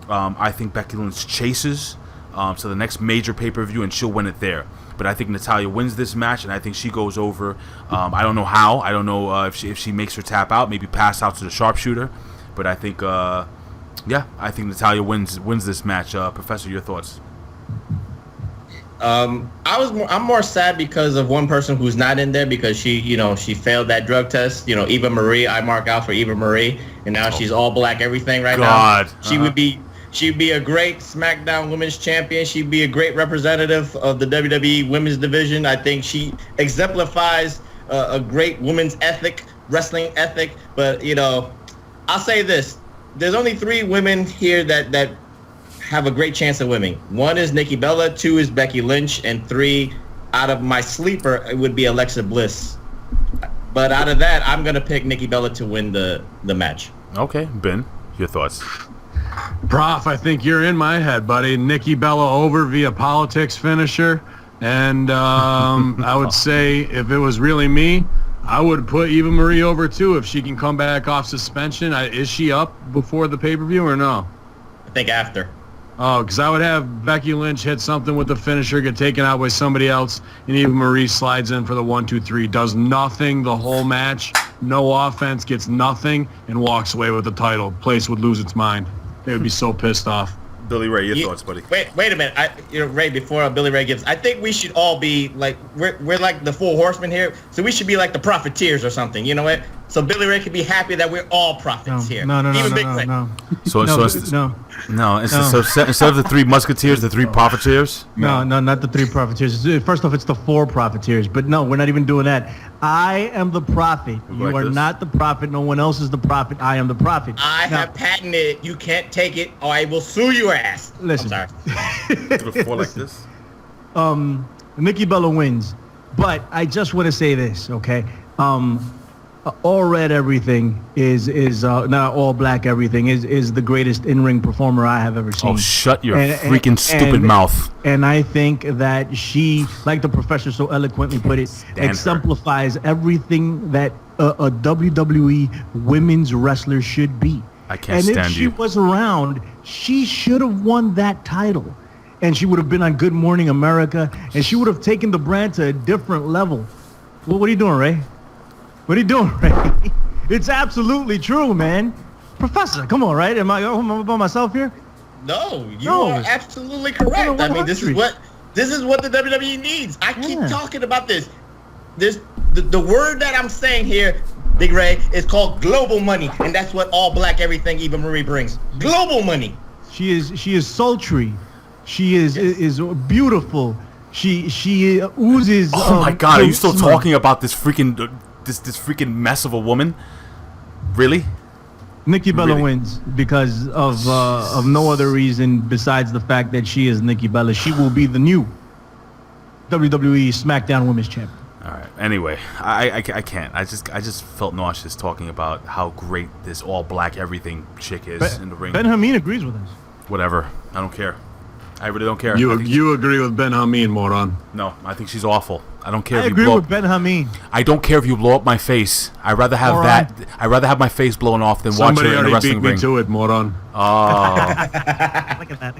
I think Becky Lynch chases to the next major pay-per-view, and she'll win it there. But I think Natalya wins this match, and I think she goes over. I don't know how. I don't know if she makes her tap out, maybe pass out to the sharpshooter. But I think... I think Natalya wins this match. Professor, your thoughts? I'm more sad because of one person who's not in there, because she failed that drug test. Eva Marie, I mark out for Eva Marie, and now she's all black everything now. She'd be a great SmackDown Women's Champion. She'd be a great representative of the WWE Women's Division. I think she exemplifies a great women's ethic, wrestling ethic. But I'll say this. There's only 3 women here that have a great chance of winning. 1 is Nikki Bella, 2 is Becky Lynch, and 3 out of my sleeper, it would be Alexa Bliss. But out of that, I'm going to pick Nikki Bella to win the match. Okay, Ben, your thoughts? Prof, I think you're in my head, buddy. Nikki Bella over via politics finisher. And I would say if it was really me, I would put Eva Marie over too if she can come back off suspension. Is she up before the pay-per-view or no? I think after. Oh, because I would have Becky Lynch hit something with the finisher, get taken out by somebody else, and Eva Marie slides in for the 1-2-3, does nothing the whole match, no offense, gets nothing, and walks away with the title. Place would lose its mind. They would be so pissed off. Billy Ray, your thoughts, buddy? Wait a minute. Ray, before Billy Ray gives, I think we should all be like, we're like the four horsemen here, so we should be like the profiteers or something. You know what? So Billy Ray can be happy that we're all prophets here. No. So instead of the three musketeers, the three profiteers? No, not the three profiteers. First off, it's the four profiteers. But no, we're not even doing that. I am the prophet. You are not the prophet. No one else is the prophet. I am the prophet. I have patented it. You can't take it, or I will sue your ass. Listen. I'm sorry. Four like this? Nikki Bella wins. But I just want to say this, okay? All red everything is not all black everything is the greatest in-ring performer I have ever seen. Oh, shut your freaking stupid mouth. And I think that she, like the professor so eloquently put it, exemplifies everything that a WWE women's wrestler should be. I can't stand you. And if she was around, she should have won that title. And she would have been on Good Morning America, and she would have taken the brand to a different level. Well, what are you doing, Ray? What are you doing, Ray? It's absolutely true, man. Professor, come on, right? Am I by myself here? No, you are absolutely correct. I mean, this is what the WWE needs. I keep talking about this. The word that I'm saying here, Big Ray, is called global money, and that's what all black everything Eva Marie brings. Global money. She is sultry. She is beautiful. She oozes. Oh my God! Are you still talking about this freaking this freaking mess of a woman? Really? Nikki Bella wins because of no other reason besides the fact that she is Nikki Bella. She will be the new WWE SmackDown Women's Champion. All right. Anyway, I can't. I just felt nauseous talking about how great this all black everything chick is in the ring. Ben Hamin agrees with us. Whatever. I don't care. I really don't care. You agree with Ben Hamin, moron? No, I think she's awful. I don't care. I agree with Ben Hamin. I don't care if you blow up my face. I'd rather have I'd rather have my face blown off than watch her in the wrestling ring. Somebody already beat me to it, moron. Oh. Look at that.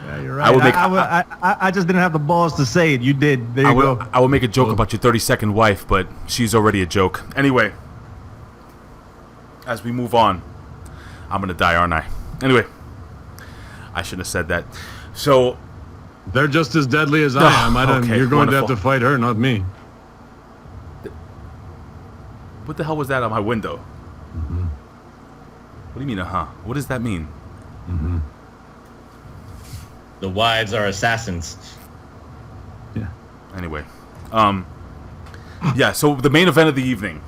Yeah, you're right. I just didn't have the balls to say it. You did. There you go. I will make a joke about your 32nd wife, but she's already a joke. Anyway, as we move on, I'm gonna die, aren't I? Anyway, I shouldn't have said that. So they're just as deadly as I am. Okay, you're going to have to fight her, not me. What the hell was that on my window? Mm-hmm. What do you mean, What does that mean? Mm-hmm. The wives are assassins. Yeah. Anyway, yeah. So the main event of the evening.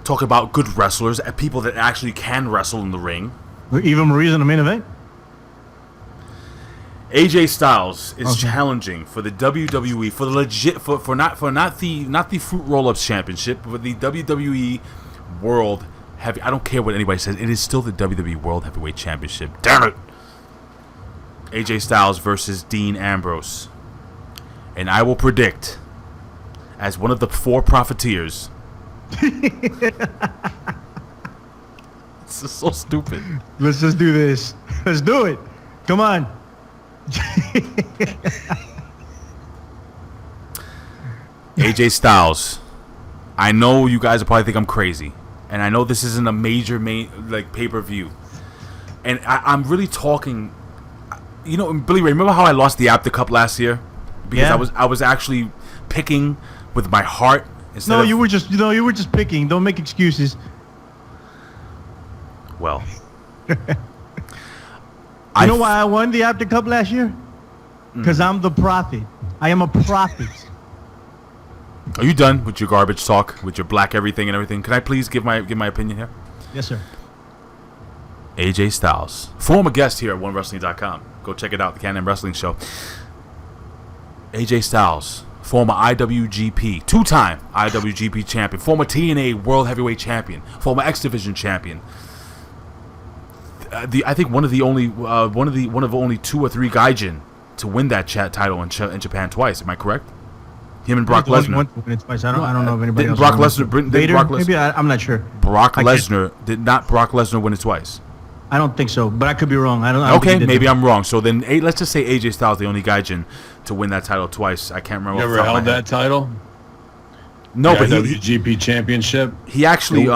Talk about good wrestlers and people that actually can wrestle in the ring. Eva Marie's in the main event. AJ Styles is challenging for the WWE for the legit for not the Fruit Roll-Ups Championship, but the WWE World Heavy. I don't care what anybody says. It is still the WWE World Heavyweight Championship. Damn it! AJ Styles versus Dean Ambrose, and I will predict, as one of the four profiteers. This is so stupid. Let's just do this. Let's do it. Come on. AJ Styles. I know you guys will probably think I'm crazy, and I know this isn't a major pay-per-view, and I'm really talking. You know, Billy Ray, remember how I lost the Apta Cup last year because I was actually picking with my heart instead of... you were just picking. Don't make excuses. Well, you know why I won the Apta Cup last year? Because I'm the prophet. I am a prophet. Are you done with your garbage talk, with your black everything and everything? Can I please give my opinion here? Yes, sir. AJ Styles, former guest here at OneWrestling.com. Go check it out, the Can-Am Wrestling Show. AJ Styles, former IWGP, two-time IWGP champion, former TNA World Heavyweight Champion, former X Division champion. I think one of only 2 or 3 gaijin to win that title in Japan twice. Am I correct? Him and Brock Lesnar. I don't know if anybody else. Brock Lesnar. Vader? Maybe I'm not sure. Brock Lesnar did not. Brock Lesnar win it twice. I don't think so, but I could be wrong. I don't okay, maybe I'm wrong. So then, let's just say AJ Styles, the only Gaijin to win that title twice. I can't remember. You ever held that title? No, but WGP Championship. He actually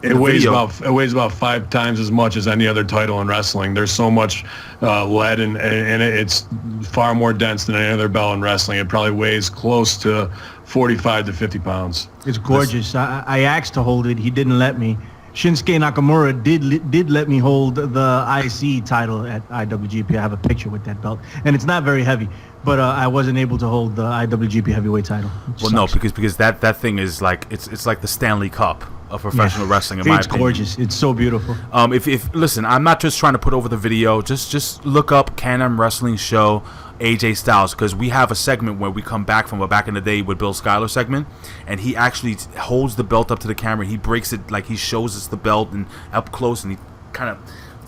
it weighs about 5 times as much as any other title in wrestling. There's so much lead and it's far more dense than any other belt in wrestling. It probably weighs close to 45 to 50 pounds. It's gorgeous. I asked to hold it. He didn't let me. Shinsuke Nakamura did let me hold the IC title at IWGP. I have a picture with that belt, and it's not very heavy, but I wasn't able to hold the IWGP heavyweight title. Well, no, because that thing is like it's like the Stanley Cup of professional wrestling, in my opinion. It's gorgeous. It's so beautiful. If listen, I'm not just trying to put over the video. Just look up Can-Am Wrestling Show AJ Styles, because we have a segment where we come back from a back in the day with Bill Schuyler segment, and he actually holds the belt up to the camera. He breaks it, like he shows us the belt and up close, and he kind of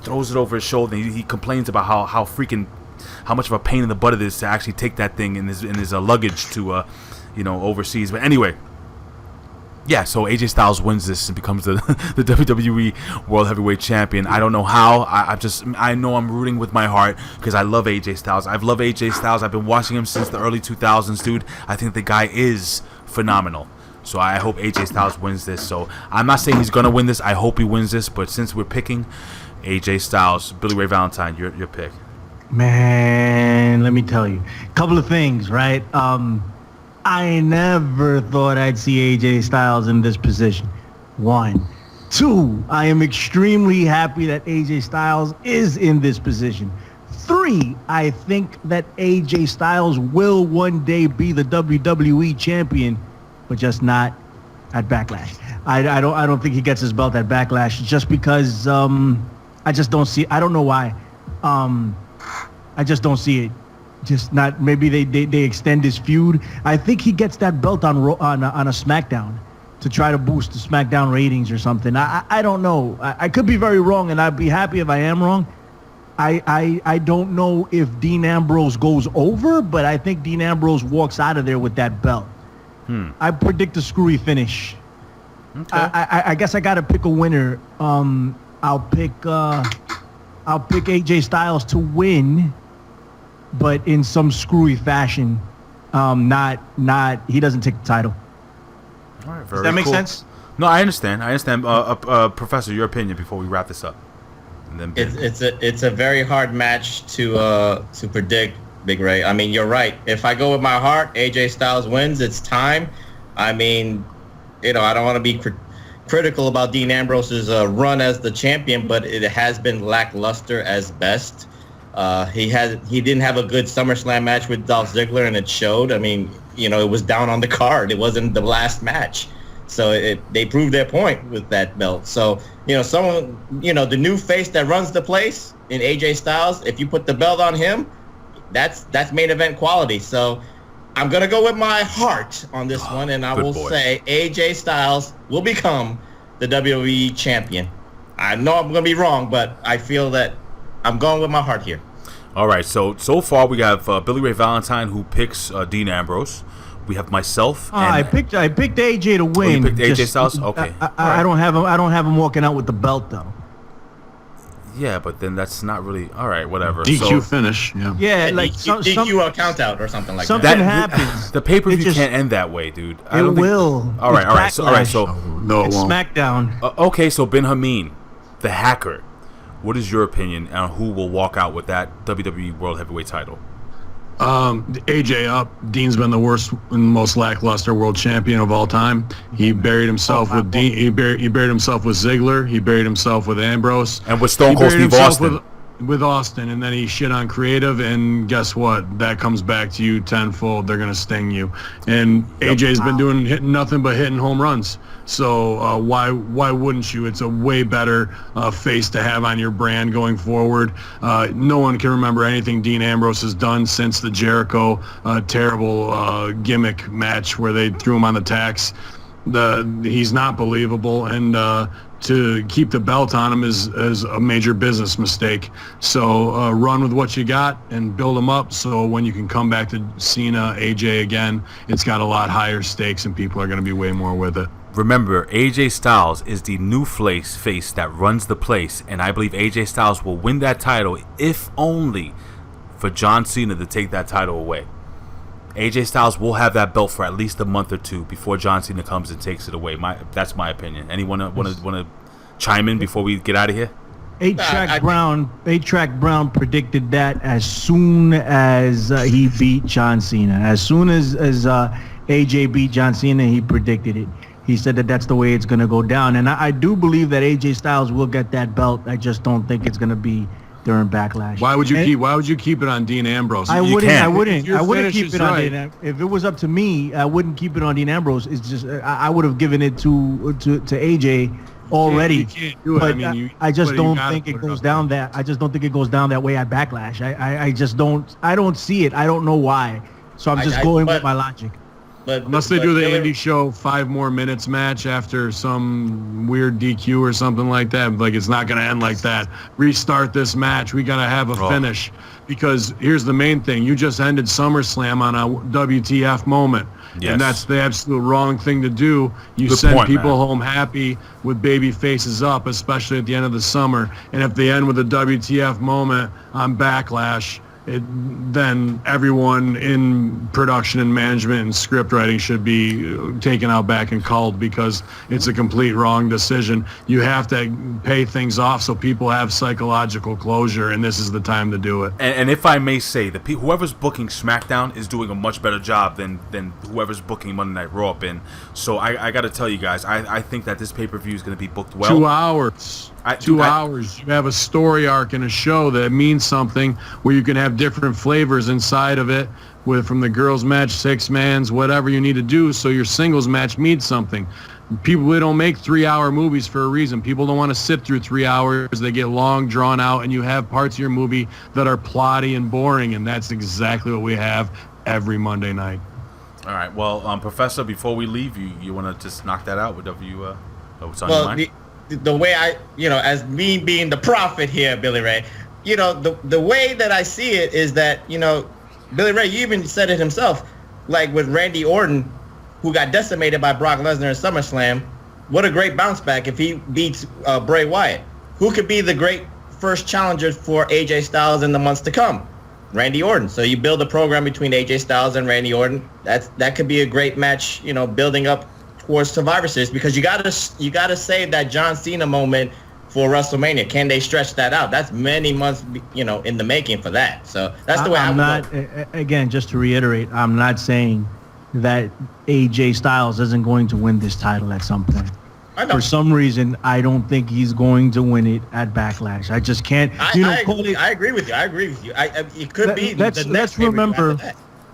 throws it over his shoulder. And he complains about how much of a pain in the butt it is to actually take that thing in his luggage to overseas. But anyway. Yeah, so AJ Styles wins this and becomes the WWE World Heavyweight Champion. I don't know how. I know I'm rooting with my heart because I love AJ Styles. I've loved AJ Styles. I've been watching him since the early 2000s, dude. I think the guy is phenomenal. So I hope AJ Styles wins this. So I'm not saying he's going to win this. I hope he wins this. But since we're picking AJ Styles, Billy Ray Valentine, your pick. Man, let me tell you. A couple of things, right? I never thought I'd see AJ Styles in this position. 1. 2, I am extremely happy that AJ Styles is in this position. 3, I think that AJ Styles will one day be the WWE champion, but just not at Backlash. I don't think he gets his belt at Backlash just because I just don't see. I don't know why. I just don't see it. Just not. Maybe they extend his feud. I think he gets that belt on a SmackDown to try to boost the SmackDown ratings or something. I don't know. I could be very wrong, and I'd be happy if I am wrong. I don't know if Dean Ambrose goes over, but I think Dean Ambrose walks out of there with that belt. I predict a screwy finish. Okay. I guess I got to pick a winner. I'll pick AJ Styles to win, but in some screwy fashion. Not he doesn't take the title. All right, does that make sense? No, I understand. Professor, your opinion before we wrap this up. And then it's a very hard match to predict, Big Ray. I mean, you're right. If I go with my heart, AJ Styles wins. It's time. I mean, I don't want to be critical about Dean Ambrose's run as the champion, but it has been lackluster as best. He didn't have a good SummerSlam match with Dolph Ziggler, and it showed. I mean, it was down on the card. It wasn't the last match. So they proved their point with that belt. So, someone, the new face that runs the place in AJ Styles, if you put the belt on him, that's main event quality. So I'm going to go with my heart on this one, and I will say AJ Styles will become the WWE champion. I know I'm going to be wrong, but I feel that I'm going with my heart here. All right, so far we have Billy Ray Valentine, who picks Dean Ambrose. We have myself. I picked AJ to win. You picked AJ Styles? Okay. I don't have him walking out with the belt though. Yeah, but then that's not really all right. Whatever. DQ finish. Yeah. Yeah, like DQ count out or something like something that. Something happens. The pay-per-view can't end that way, dude. It will. All right. So no, it won't. SmackDown. Okay, so Ben Hamin, the hacker. What is your opinion on who will walk out with that WWE World Heavyweight title? AJ up. Dean's been the worst and most lackluster world champion of all time. He buried himself with Dean. He buried himself with Ziggler. He buried himself with Ambrose. And with Stone Cold Steve Austin. With Austin, and then he shit on creative, and guess what? That comes back to you tenfold. They're gonna sting you. And AJ's been hitting nothing but hitting home runs. So why wouldn't you? It's a way better face to have on your brand going forward. No one can remember anything Dean Ambrose has done since the Jericho terrible gimmick match where they threw him on the tax. He's not believable, and to keep the belt on him is a major business mistake. So run with what you got and build them up. So when you can come back to Cena, AJ again, it's got a lot higher stakes and people are going to be way more with it. Remember, AJ Styles is the new face that runs the place, and I believe AJ Styles will win that title if only for John Cena to take that title away. AJ Styles will have that belt for at least a month or two before John Cena comes and takes it away. That's my opinion. Anyone want to chime in before we get out of here? 8-Track Brown predicted that as soon as he beat John Cena. As soon as AJ beat John Cena, he predicted it. He said that that's the way it's going to go down. And I do believe that AJ Styles will get that belt. I just don't think it's going to be during Backlash. Why would you keep it on Dean Ambrose? I wouldn't keep it on right. Dean. If it was up to me, I wouldn't keep it on Dean Ambrose. It's just I would have given it to AJ already. You can't do it. But I just don't think it goes down that. I just don't think it goes down that way at Backlash. I just don't. I don't see it. I don't know why. So I'm just going with my logic. Unless they do the indie show 5 more minutes match after some weird DQ or something like that. Like, it's not going to end like that. Restart this match. We got to have a finish. Because here's the main thing. You just ended SummerSlam on a WTF moment. Yes. And that's the absolute wrong thing to do. You send people home happy with baby faces up, especially at the end of the summer. And if they end with a WTF moment on Backlash, then everyone in production and management and script writing should be taken out back and called because it's a complete wrong decision. You have to pay things off so people have psychological closure, and this is the time to do it. And if I may say, whoever's booking SmackDown is doing a much better job than whoever's booking Monday Night Raw been. So I got to tell you guys, I think that this pay-per-view is going to be booked well. 2 hours. 2 hours. You have a story arc in a show that means something where you can have different flavors inside of it from the girls match, 6-mans, whatever you need to do so your singles match means something. People, they don't make 3-hour movies for a reason. People don't want to sit through 3 hours. They get long, drawn out, and you have parts of your movie that are plotty and boring, and that's exactly what we have every Monday night. All right. Well, Professor, before we leave, you want to just knock that out? Whatever what's on your mind? The way as me being the prophet here, Billy Ray, the way that I see it is that, Billy Ray, you even said it himself, like with Randy Orton, who got decimated by Brock Lesnar at SummerSlam. What a great bounce back if he beats Bray Wyatt. Who could be the great first challenger for AJ Styles in the months to come? Randy Orton. So you build a program between AJ Styles and Randy Orton. That could be a great match, building up towards Survivor Series, because you gotta save that John Cena moment for WrestleMania. Can they stretch that out? That's many months, in the making for that. So that's the way I'm not. Again, just to reiterate, I'm not saying that AJ Styles isn't going to win this title at some point. For some reason, I don't think he's going to win it at Backlash. I just can't. I agree with you. It could be.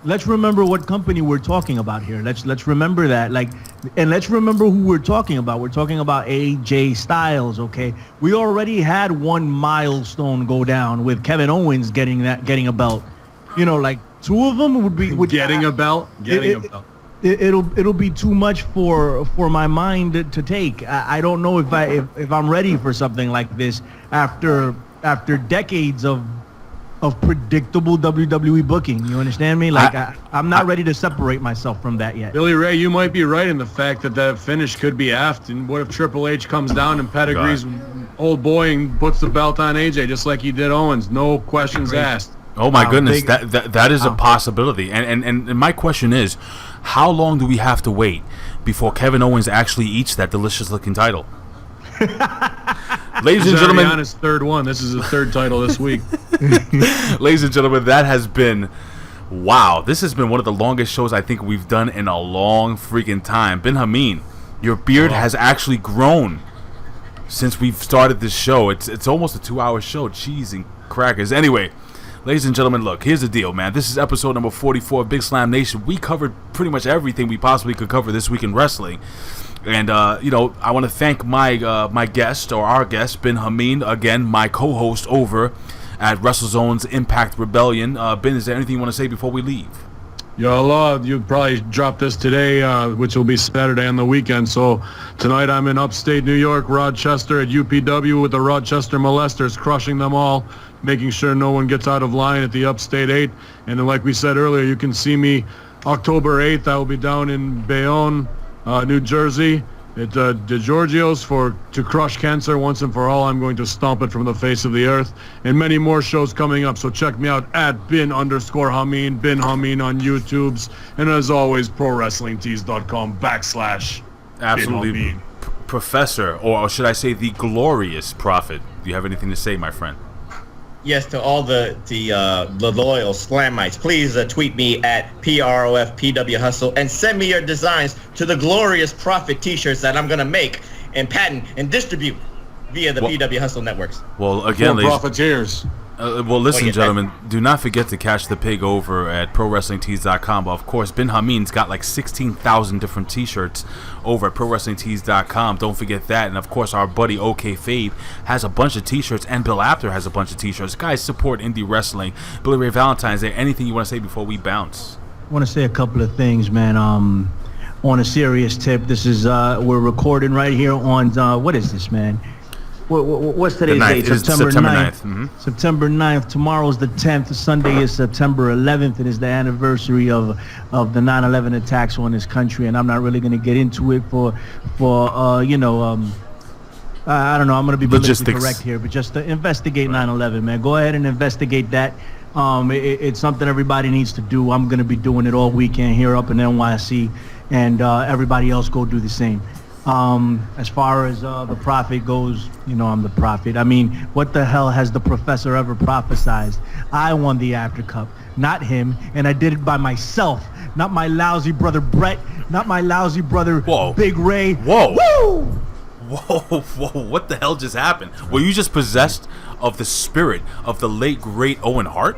Let's remember what company we're talking about here. Let's remember that. And let's remember who we're talking about. We're talking about AJ Styles, okay? We already had one milestone go down with Kevin Owens getting a belt. 2 of them would be getting a belt. It'll be too much for my mind to take. I don't know if I'm ready for something like this after decades of predictable WWE booking. You understand me? I'm not ready to separate myself from that yet. Billy Ray, you might be right in the fact that finish could be aft. And what if Triple H comes down and pedigrees old boy and puts the belt on AJ just like he did Owens? No questions asked. Oh my goodness, that is a possibility. And my question is, how long do we have to wait before Kevin Owens actually eats that delicious looking title? Ladies and gentlemen, on his third one. This is his third title this week. Ladies and gentlemen, that has been this has been one of the longest shows I think we've done in a long freaking time. Ben Hamin, your beard has actually grown since we've started this show. It's almost a 2-hour show. Cheese and crackers. Anyway, ladies and gentlemen, look, here's the deal, man. This is episode number 44 of Big Slam Nation. We covered pretty much everything we possibly could cover this week in wrestling. And, I want to thank my guest, or our guest, Ben Hamin, again, my co-host over at WrestleZone's Impact Rebellion. Ben, is there anything you want to say before we leave? Y'all, you probably dropped this today, which will be Saturday on the weekend. So tonight I'm in upstate New York, Rochester at UPW with the Rochester Molesters, crushing them all, making sure no one gets out of line at the Upstate 8. And then, like we said earlier, you can see me October 8th. I will be down in Bayonne, New Jersey, at DeGiorgio's to crush cancer once and for all. I'm going to stomp it from the face of the earth, and many more shows coming up. So check me out at bin_Hamin, bin Hamin on YouTubes, and as always, ProWrestlingTees.com / Absolutely, Professor, or should I say the glorious Prophet. Do you have anything to say, my friend? Yes, to all the loyal Slamites, please tweet me at PROFPW Hustle and send me your designs to the glorious Prophet t-shirts that I'm going to make and patent and distribute via the PW Hustle networks. Well, again, ladies, profiteers. Well, listen, gentlemen, do not forget to catch the pig over at ProWrestlingTees.com. Of course, Bin Hamin's got like 16,000 different t-shirts over at ProWrestlingTees.com. Don't forget that. And, of course, our buddy OK Fade has a bunch of t-shirts, and Bill Apter has a bunch of t-shirts. Guys, support indie wrestling. Billy Ray Valentine, is there anything you want to say before we bounce? I want to say a couple of things, man. On a serious tip, this is we're recording right here on what is this, man? What's today's date? September 9th. Mm-hmm. September 9th. Tomorrow's the 10th. Sunday is September 11th. It is the anniversary of the 9/11 attacks on this country, and I'm not really going to get into it for I don't know. I'm going to be politically correct here, but just to investigate 9/11, man. Go ahead and investigate that. It's something everybody needs to do. I'm going to be doing it all weekend here up in NYC, and everybody else go do the same. As far as the Prophet goes, I'm the Prophet. I mean, what the hell has the Professor ever prophesized? I won the After Cup, not him, and I did it by myself, not my lousy brother Brett, not my lousy brother Big Ray. Whoa. Woo! Whoa, what the hell just happened? Were you just possessed of the spirit of the late, great Owen Hart?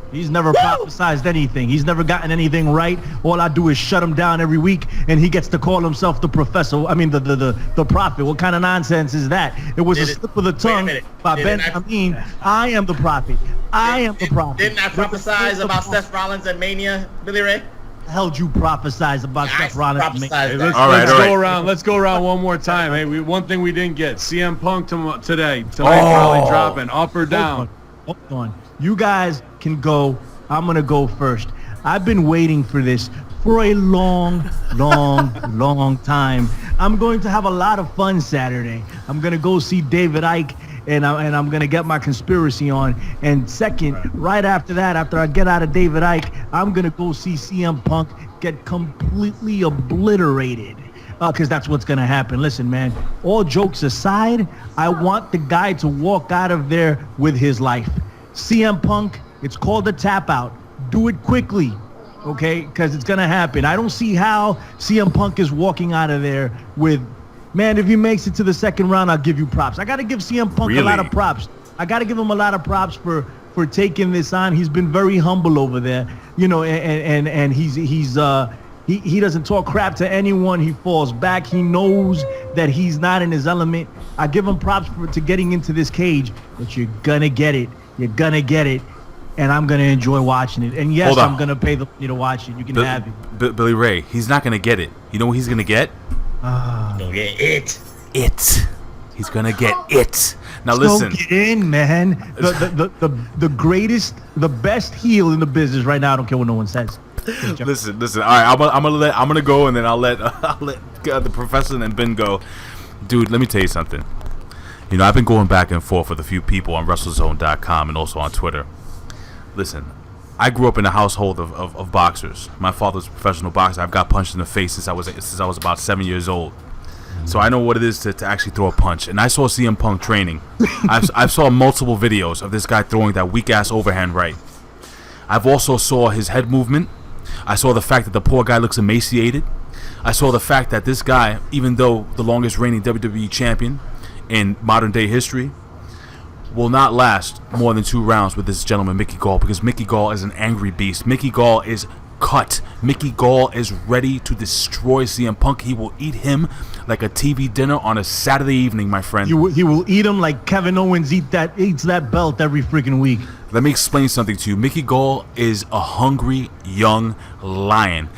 He's never prophesized anything. He's never gotten anything right. All I do is shut him down every week, and he gets to call himself the Professor. I mean, the Prophet. What kind of nonsense is that? It was a slip of the tongue by Ben Hamin. I am the Prophet. I am the Prophet. Didn't I prophesize about Seth Rollins and Mania, Billy Ray? The hell did you prophesize about Seth Rollins and Mania? Hey, let's go around one more time. Hey, one thing we didn't get: CM Punk today. Probably dropping up or down. Hold on. You guys can go. I'm going to go first. I've been waiting for this for a long time. I'm going to have a lot of fun Saturday. I'm going to go see David Icke, and I'm going to get my conspiracy on. And second, right after that, after I get out of David Icke, I'm going to go see CM Punk get completely obliterated. Because that's what's going to happen. Listen, man, all jokes aside, I want the guy to walk out of there with his life. CM Punk, it's called the tap out. Do it quickly, okay? Because it's going to happen. I don't see how CM Punk is walking out of there with, man, if he makes it to the second round, I'll give you props. I got to give CM Punk a lot of props. I got to give him a lot of props for taking this on. He's been very humble over there, and he doesn't talk crap to anyone. He falls back. He knows that he's not in his element. I give him props to getting into this cage, but you're going to get it. You're going to get it, and I'm going to enjoy watching it. And yes, I'm going to pay the money to watch it. You can have it. Billy Ray, he's not going to get it. You know what he's going to get? He's going to get it. He's going to get it. Now listen. Get in, man. The greatest, the best heel in the business right now. I don't care what no one says. Listen. All right, I'm gonna go, and then I'll let the Professor and Ben go. Dude, let me tell you something. I've been going back and forth with a few people on WrestleZone.com and also on Twitter. Listen, I grew up in a household of boxers. My father's a professional boxer. I've got punched in the face since I was about 7 years old. So I know what it is to actually throw a punch. And I saw CM Punk training. I've saw multiple videos of this guy throwing that weak-ass overhand right. I've also saw his head movement. I saw the fact that the poor guy looks emaciated. I saw the fact that this guy, even though the longest reigning WWE champion in modern day history, will not last more than 2 rounds with this gentleman, Mickey Gall, because Mickey Gall is an angry beast. Mickey Gall is cut. Mickey Gall is ready to destroy CM Punk. He will eat him like a TV dinner on a Saturday evening, my friend. He will eat him like Kevin Owens eats that belt every freaking week. Let me explain something to you. Mickey Gall is a hungry young lion,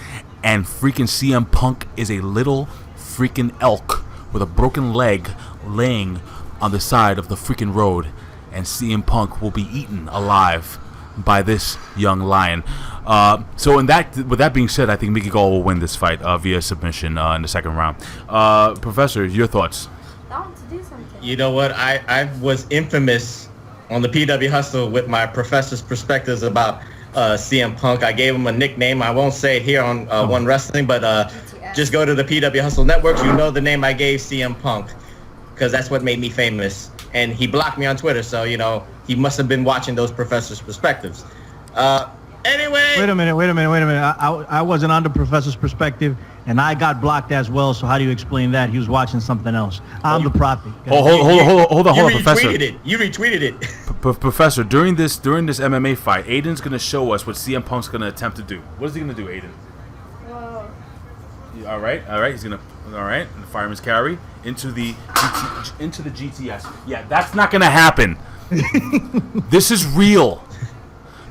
and freaking CM Punk is a little freaking elk with a broken leg laying on the side of the freaking road, and CM Punk will be eaten alive by this young lion. So with that being said, I think Mickey Gall will win this fight via submission in the second round. Professor, your thoughts? I want to do something. You know what? I was infamous on the PW Hustle with my professor's perspectives about CM Punk. I gave him a nickname. I won't say it here on One Wrestling, but just go to the PW Hustle networks. You know the name I gave CM Punk, because that's what made me famous. And he blocked me on Twitter, so, you know, he must have been watching those professor's perspectives. Anyway. Wait a minute. I wasn't on the professor's perspective, and I got blocked as well, so how do you explain that? He was watching something else. I'm the prophet. Hold on, Professor. You retweeted it. Professor, during this MMA fight, Aiden's going to show us what CM Punk's going to attempt to do. What is he going to do, Aiden? All right. He's going to... All right, and the fireman's carry into the GTS. Yeah, that's not going to happen. This is real.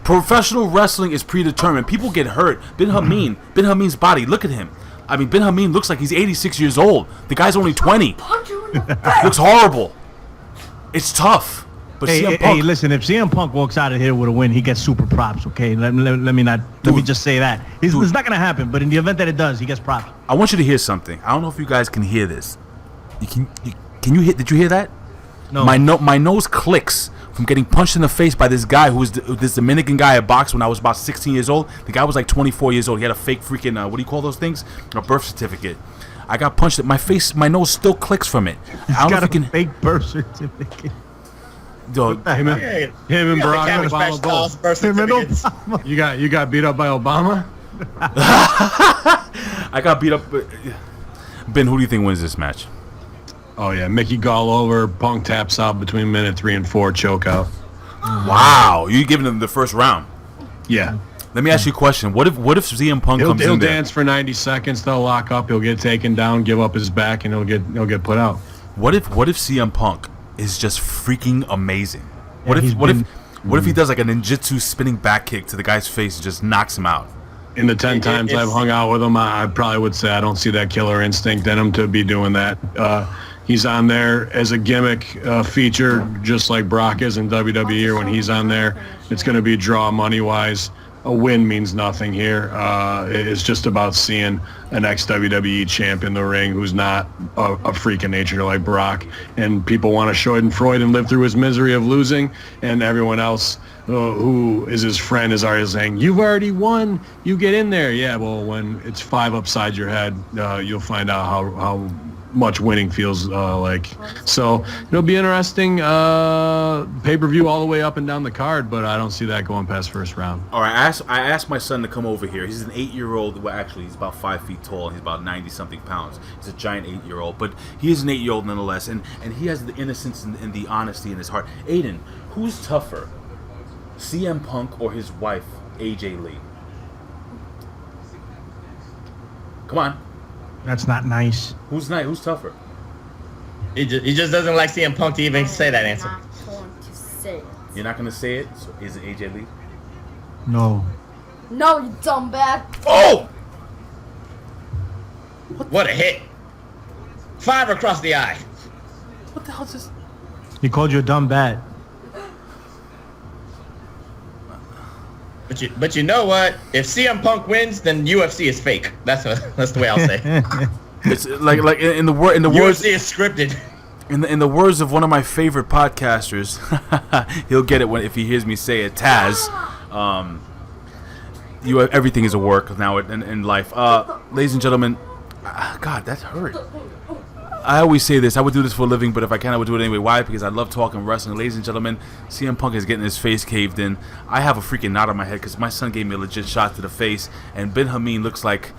Professional wrestling is predetermined. People get hurt. Ben Hamin's body, look at him. I mean, Ben Hamin looks like he's 86 years old. The guy's only 20. Looks horrible. It's tough. But CM Punk, hey, listen, if CM Punk walks out of here with a win, he gets super props, okay? Let me just say that. It's not going to happen, but in the event that it does, he gets props. I want you to hear something. I don't know if you guys can hear this. Can you hear? Did you hear that? No. My nose clicks from getting punched in the face by this guy this Dominican guy at box when I was about 16 years old. The guy was like 24 years old. He had a fake freaking what do you call those things? A birth certificate. I got punched. My nose still clicks from it. I don't know if you can fake birth certificate. Him and Barack Obama both. You got beat up by Obama? I got beat up. Ben, who do you think wins this match? Oh yeah, Mickey Gall over. Punk taps out between minute 3 and 4. Choke out. Wow, you giving him the first round? Yeah. Let me ask you a question. What if CM Punk comes in there? He'll dance for 90 seconds. They'll lock up. He'll get taken down, give up his back, and he'll get put out. What if CM Punk is just freaking amazing? What if he does like a ninjutsu spinning back kick to the guy's face and just knocks him out? In the 10 times I've hung out with him, I probably would say I don't see that killer instinct in him to be doing that. He's on there as a gimmick feature, just like Brock is in WWE. Or when he's on there, it's going to be draw money-wise. A win means nothing here. It's just about seeing an ex-WWE champ in the ring who's not a freak of nature like Brock. And people want to Schadenfreude and live through his misery of losing, and everyone else who is his friend is already saying, "You've already won. You get in there." Yeah, well, when it's 5 upside your head, you'll find out how much winning feels like. So it'll be interesting pay-per-view all the way up and down the card, but I don't see that going past first round. All right, I asked my son to come over here. He's an 8-year-old. Well, actually, he's about 5 feet tall. He's about 90-something pounds. He's a giant 8-year-old, but he is an 8-year-old nonetheless, and he has the innocence and the honesty in his heart. Aiden, who's tougher, CM Punk or his wife, AJ Lee? Come on. That's not nice. Who's tougher? He just doesn't like CM Punk to even say that answer. I'm not going to say it. You're not going to say it? So is it AJ Lee? No. No, you dumb bag. Oh! What a hit. 5 across the eye. What the hell is this? He called you a dumb bat. But you know what? If CM Punk wins, then UFC is fake. That's the way I'll say. It's like in the words UFC is scripted. In the words of one of my favorite podcasters, he'll get it if he hears me say it. Taz, everything is a work now in life. Ladies and gentlemen, God, that hurt. I always say this. I would do this for a living, but if I can, I would do it anyway. Why? Because I love talking wrestling. Ladies and gentlemen, CM Punk is getting his face caved in. I have a freaking knot on my head because my son gave me a legit shot to the face, and Ben Hamin looks like,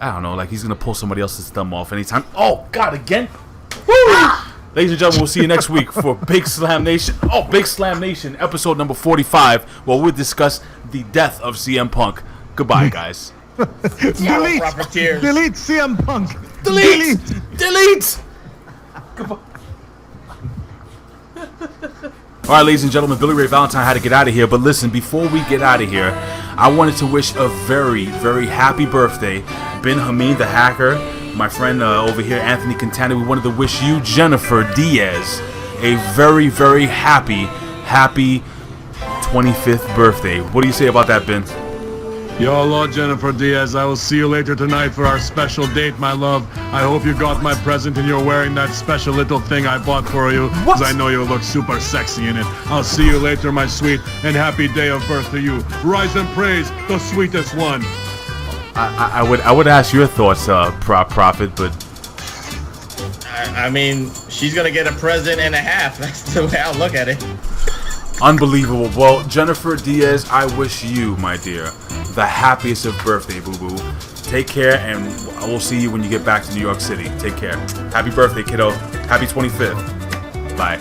I don't know, like he's going to pull somebody else's thumb off anytime. Oh, God, again? Woo! Ladies and gentlemen, we'll see you next week for Big Slam Nation. Oh, Big Slam Nation, episode number 45, where we'll discuss the death of CM Punk. Goodbye, guys. Delete. Proper tears. Delete CM Punk. Delete. Goodbye. All right, ladies and gentlemen, Billy Ray Valentine had to get out of here. But listen, before we get out of here, I wanted to wish a very, very happy birthday, Ben Hamin, the hacker, my friend over here, Anthony Quintana. We wanted to wish you, Jennifer Diaz, a very, very happy 25th birthday. What do you say about that, Ben? Yo, Lord Jennifer Diaz, I will see you later tonight for our special date, my love. I hope you got my present and you're wearing that special little thing I bought for you, because I know you'll look super sexy in it. I'll see you later, my sweet, and happy day of birth to you. Rise and praise the sweetest one. I would ask your thoughts, Prophet, but I mean, she's gonna get a present and a half. That's the way I'll look at it. unbelievable. Well, Jennifer Diaz, I wish you, my dear, the happiest of birthday, boo-boo. Take care, and we'll see you when you get back to New York City. Take care. Happy birthday, kiddo. Happy 25th. Bye.